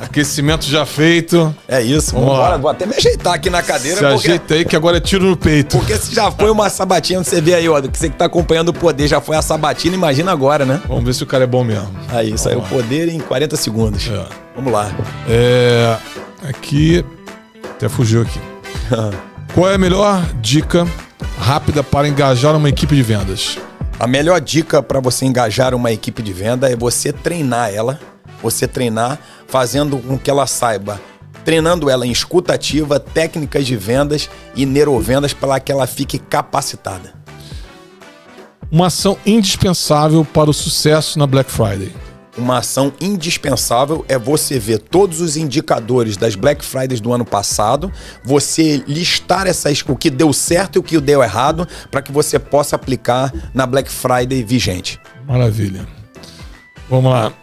Aquecimento já feito. É isso, vamos vambora. lá. Vou até me ajeitar aqui na cadeira. Se ajeita aí que agora é tiro no peito. Porque se já foi uma sabatina, você vê aí, ó, que você que tá acompanhando o Poder, já foi a sabatina, imagina agora, né? Vamos ver se o cara é bom mesmo. Aí, isso aí, o Poder em 40 segundos. Vamos lá. Aqui, até fugiu aqui. Qual é a melhor dica rápida para engajar uma equipe de vendas? A melhor dica para você engajar uma equipe de venda é você treinar ela, fazendo com que ela saiba, treinando ela em escuta ativa, técnicas de vendas e neurovendas para que ela fique capacitada. Uma ação indispensável para o sucesso na Black Friday. Uma ação indispensável é você ver todos os indicadores das Black Fridays do ano passado, você listar o que deu certo e o que deu errado, para que você possa aplicar na Black Friday vigente. Maravilha. Vamos lá.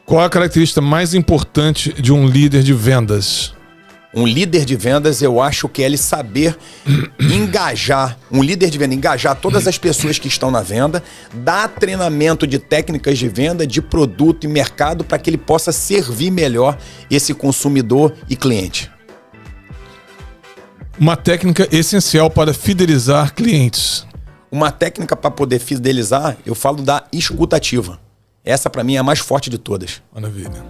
Qual a característica mais importante de um líder de vendas? Um líder de vendas, eu acho que é ele saber engajar, um líder de venda, engajar todas as pessoas que estão na venda, dar treinamento de técnicas de venda, de produto e mercado para que ele possa servir melhor esse consumidor e cliente. Uma técnica essencial para fidelizar clientes. Uma técnica para poder fidelizar, eu falo da escuta ativa. Essa para mim é a mais forte de todas. Maravilha.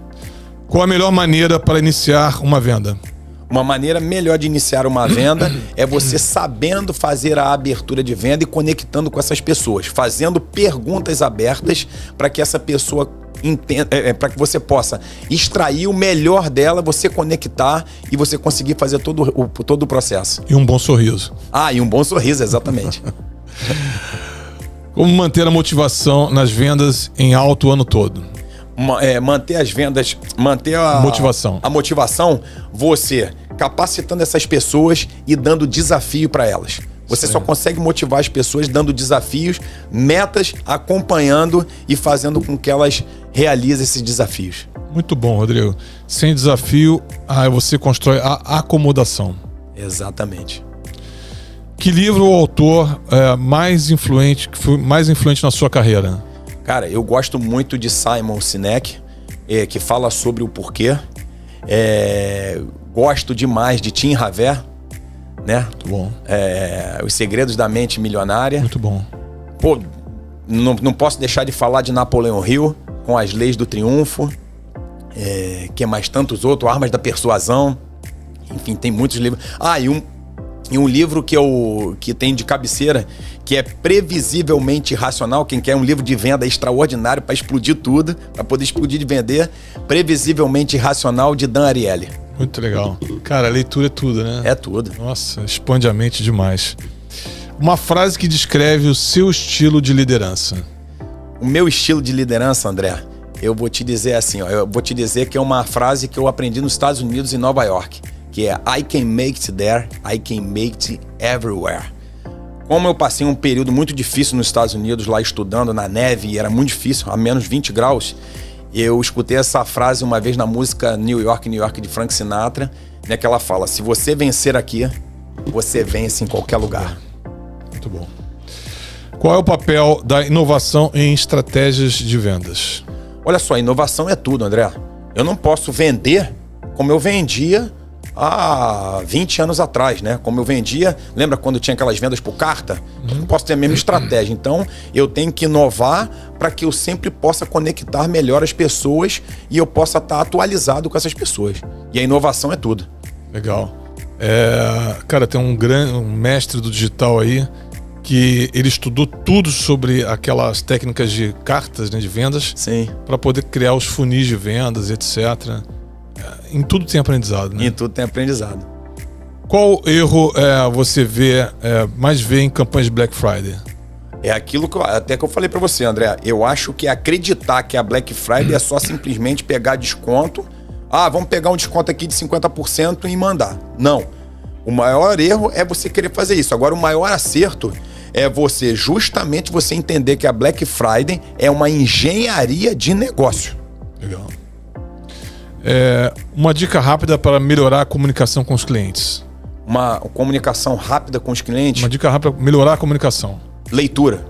Qual a melhor maneira para iniciar uma venda? Uma maneira melhor de iniciar uma venda é você sabendo fazer a abertura de venda e conectando com essas pessoas, fazendo perguntas abertas para que essa pessoa entenda, para que você possa extrair o melhor dela, você conectar e você conseguir fazer todo o processo. E um bom sorriso. E um bom sorriso, exatamente. Como manter a motivação nas vendas em alto o ano todo? Manter as vendas, manter a motivação, você capacitando essas pessoas e dando desafio para elas. Você só consegue motivar as pessoas dando desafios, metas, acompanhando e fazendo com que elas realizem esses desafios. Muito bom, Rodrigo. Sem desafio, você constrói a acomodação. Exatamente. Que livro ou autor que foi mais influente na sua carreira? Cara, eu gosto muito de Simon Sinek, que fala sobre o porquê. Gosto demais de Tim Haver, né? Muito bom. Os Segredos da Mente Milionária. Muito bom. Pô, não posso deixar de falar de Napoleão Hill, com As Leis do Triunfo. Que mais tantos outros, Armas da Persuasão. Enfim, tem muitos livros. E um livro que tem de cabeceira, que é Previsivelmente Racional. Quem quer um livro de venda extraordinário para explodir tudo, para poder explodir de vender. Previsivelmente Racional, de Dan Ariely. Muito legal. Cara, a leitura é tudo, né? É tudo. Nossa, expande a mente demais. Uma frase que descreve o seu estilo de liderança. O meu estilo de liderança, André, eu vou te dizer assim, eu vou te dizer que é uma frase que eu aprendi nos Estados Unidos, em Nova York, que é I can make it there, I can make it everywhere. Como eu passei um período muito difícil nos Estados Unidos, lá estudando na neve, e era muito difícil, a menos 20 graus, eu escutei essa frase uma vez na música New York, New York, de Frank Sinatra, né, que ela fala, se você vencer aqui, você vence em qualquer lugar. Muito bom. Qual é o papel da inovação em estratégias de vendas? Olha só, inovação é tudo, André. Eu não posso vender como eu vendia há 20 anos atrás, né? Como eu vendia, lembra quando tinha aquelas vendas por carta? Eu não posso ter a mesma estratégia. Então, eu tenho que inovar para que eu sempre possa conectar melhor as pessoas e eu possa estar atualizado com essas pessoas. E a inovação é tudo. Legal. Cara, tem um mestre do digital aí que ele estudou tudo sobre aquelas técnicas de cartas, né, de vendas. Sim. Para poder criar os funis de vendas, etc. Em tudo tem aprendizado, né? Em tudo tem aprendizado. Qual erro você mais vê em campanhas de Black Friday? É aquilo que eu falei para você, André. Eu acho que acreditar que a Black Friday é só simplesmente pegar desconto. Vamos pegar um desconto aqui de 50% e mandar. Não. O maior erro é você querer fazer isso. Agora, o maior acerto é você entender que a Black Friday é uma engenharia de negócio. Legal. Uma dica rápida para melhorar a comunicação com os clientes. Uma comunicação rápida com os clientes. Uma dica rápida para melhorar a comunicação. Leitura.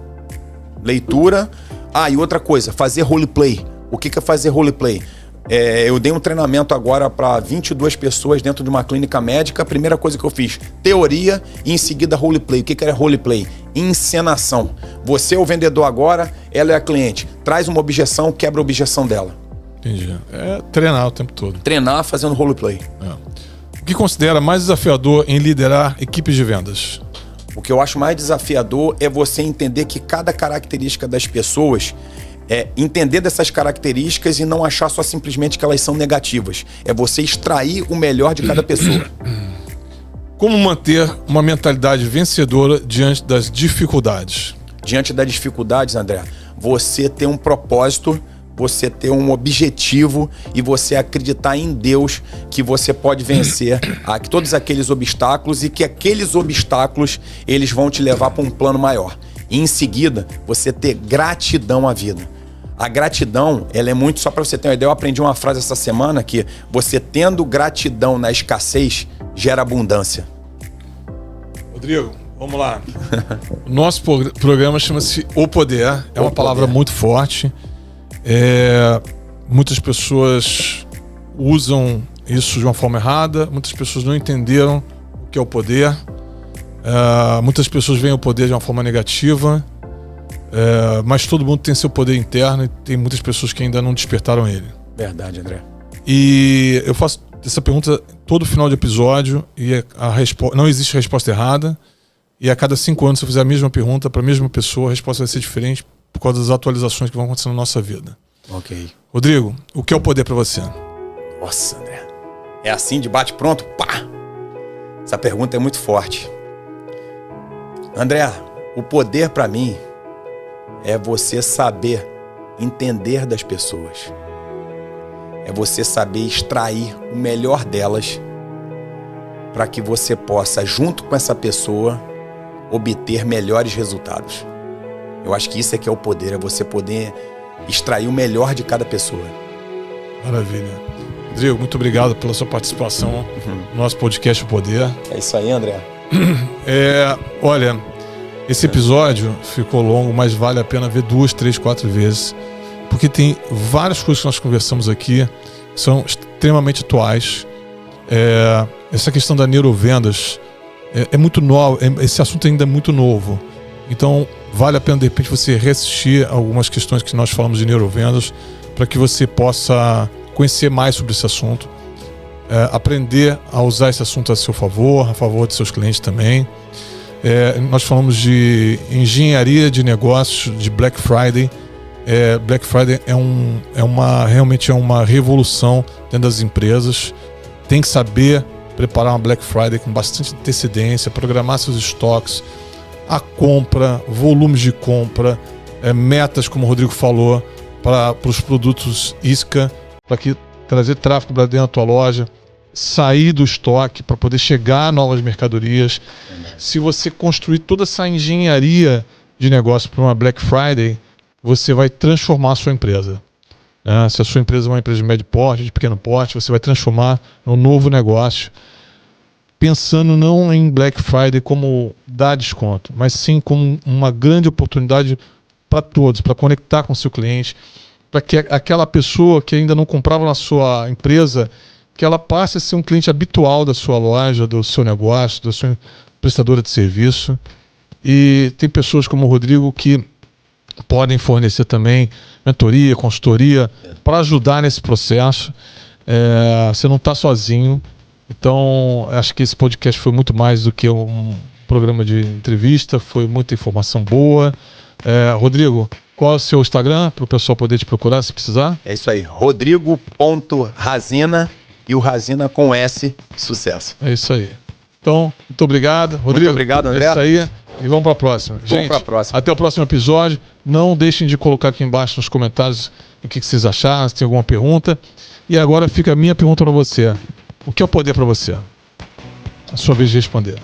E outra coisa, fazer roleplay. O que é fazer roleplay? Eu dei um treinamento agora para 22 pessoas dentro de uma clínica médica. A primeira coisa que eu fiz, teoria e em seguida roleplay. O que era roleplay? Encenação. Você é o vendedor agora, ela é a cliente. Traz uma objeção, quebra a objeção dela. Entendi. Treinar o tempo todo. Treinar fazendo roleplay. O que considera mais desafiador em liderar equipes de vendas? O que eu acho mais desafiador é você entender que cada característica das pessoas, entender dessas características e não achar só simplesmente que elas são negativas. É você extrair o melhor de cada pessoa. Como manter uma mentalidade vencedora diante das dificuldades? Diante das dificuldades, André, você ter um propósito, você ter um objetivo e você acreditar em Deus que você pode vencer todos aqueles obstáculos e que aqueles obstáculos eles vão te levar para um plano maior. E em seguida, você ter gratidão à vida. A gratidão, ela é muito, só para você ter uma ideia, eu aprendi uma frase essa semana que você tendo gratidão na escassez, gera abundância. Rodrigo, vamos lá. O nosso programa chama-se O Poder. É uma palavra muito forte. Muitas pessoas usam isso de uma forma errada. Muitas pessoas não entenderam o que é o poder. Muitas pessoas veem o poder de uma forma negativa. Mas todo mundo tem seu poder interno e tem muitas pessoas que ainda não despertaram ele. Verdade, André. E eu faço essa pergunta todo final de episódio e não existe resposta errada. E a cada 5 anos, se eu fizer a mesma pergunta para a mesma pessoa, a resposta vai ser diferente por causa das atualizações que vão acontecer na nossa vida. Ok. Rodrigo, o que é o poder para você? Nossa, André. É assim, de bate pronto? Pá! Essa pergunta é muito forte. André, o poder para mim é você saber entender das pessoas. É você saber extrair o melhor delas para que você possa, junto com essa pessoa, obter melhores resultados. Eu acho que isso é que é o poder, é você poder extrair o melhor de cada pessoa. Maravilha. Rodrigo, muito obrigado pela sua participação no nosso podcast O Poder. É isso aí, André. Olha, esse episódio ficou longo, mas vale a pena ver 2, 3, 4 vezes, porque tem várias coisas que nós conversamos aqui que são extremamente atuais. Essa questão da neurovendas é muito nova, esse assunto ainda é muito novo. Então, vale a pena, de repente, você reassistir algumas questões que nós falamos de neurovendas para que você possa conhecer mais sobre esse assunto, aprender a usar esse assunto a seu favor, a favor de seus clientes também. Nós falamos de engenharia de negócios, de Black Friday. Black Friday realmente é uma revolução dentro das empresas. Tem que saber preparar uma Black Friday com bastante antecedência, programar seus estoques, a compra, volumes de compra, metas, como o Rodrigo falou, para os produtos isca, para trazer tráfego para dentro da tua loja, sair do estoque para poder chegar a novas mercadorias. Se você construir toda essa engenharia de negócio para uma Black Friday, você vai transformar a sua empresa. Se a sua empresa é uma empresa de médio porte, de pequeno porte, você vai transformar num novo negócio, pensando não em Black Friday como dar desconto, mas sim como uma grande oportunidade para todos, para conectar com o seu cliente, para que aquela pessoa que ainda não comprava na sua empresa, que ela passe a ser um cliente habitual da sua loja, do seu negócio, da sua prestadora de serviço. E tem pessoas como o Rodrigo que podem fornecer também mentoria, consultoria para ajudar nesse processo. Você não está sozinho. Então, acho que esse podcast foi muito mais do que um programa de entrevista, foi muita informação boa. Rodrigo, qual é o seu Instagram para o pessoal poder te procurar se precisar? É isso aí, rodrigo.razina e o Razina com S, sucesso. É isso aí. Então, muito obrigado, Rodrigo. Muito obrigado, André. É isso aí. E vamos para a próxima. Gente, pra próxima. Até o próximo episódio. Não deixem de colocar aqui embaixo nos comentários o que vocês acharam, se tem alguma pergunta. E agora fica a minha pergunta para você. O que é o poder para você? A sua vez de responder.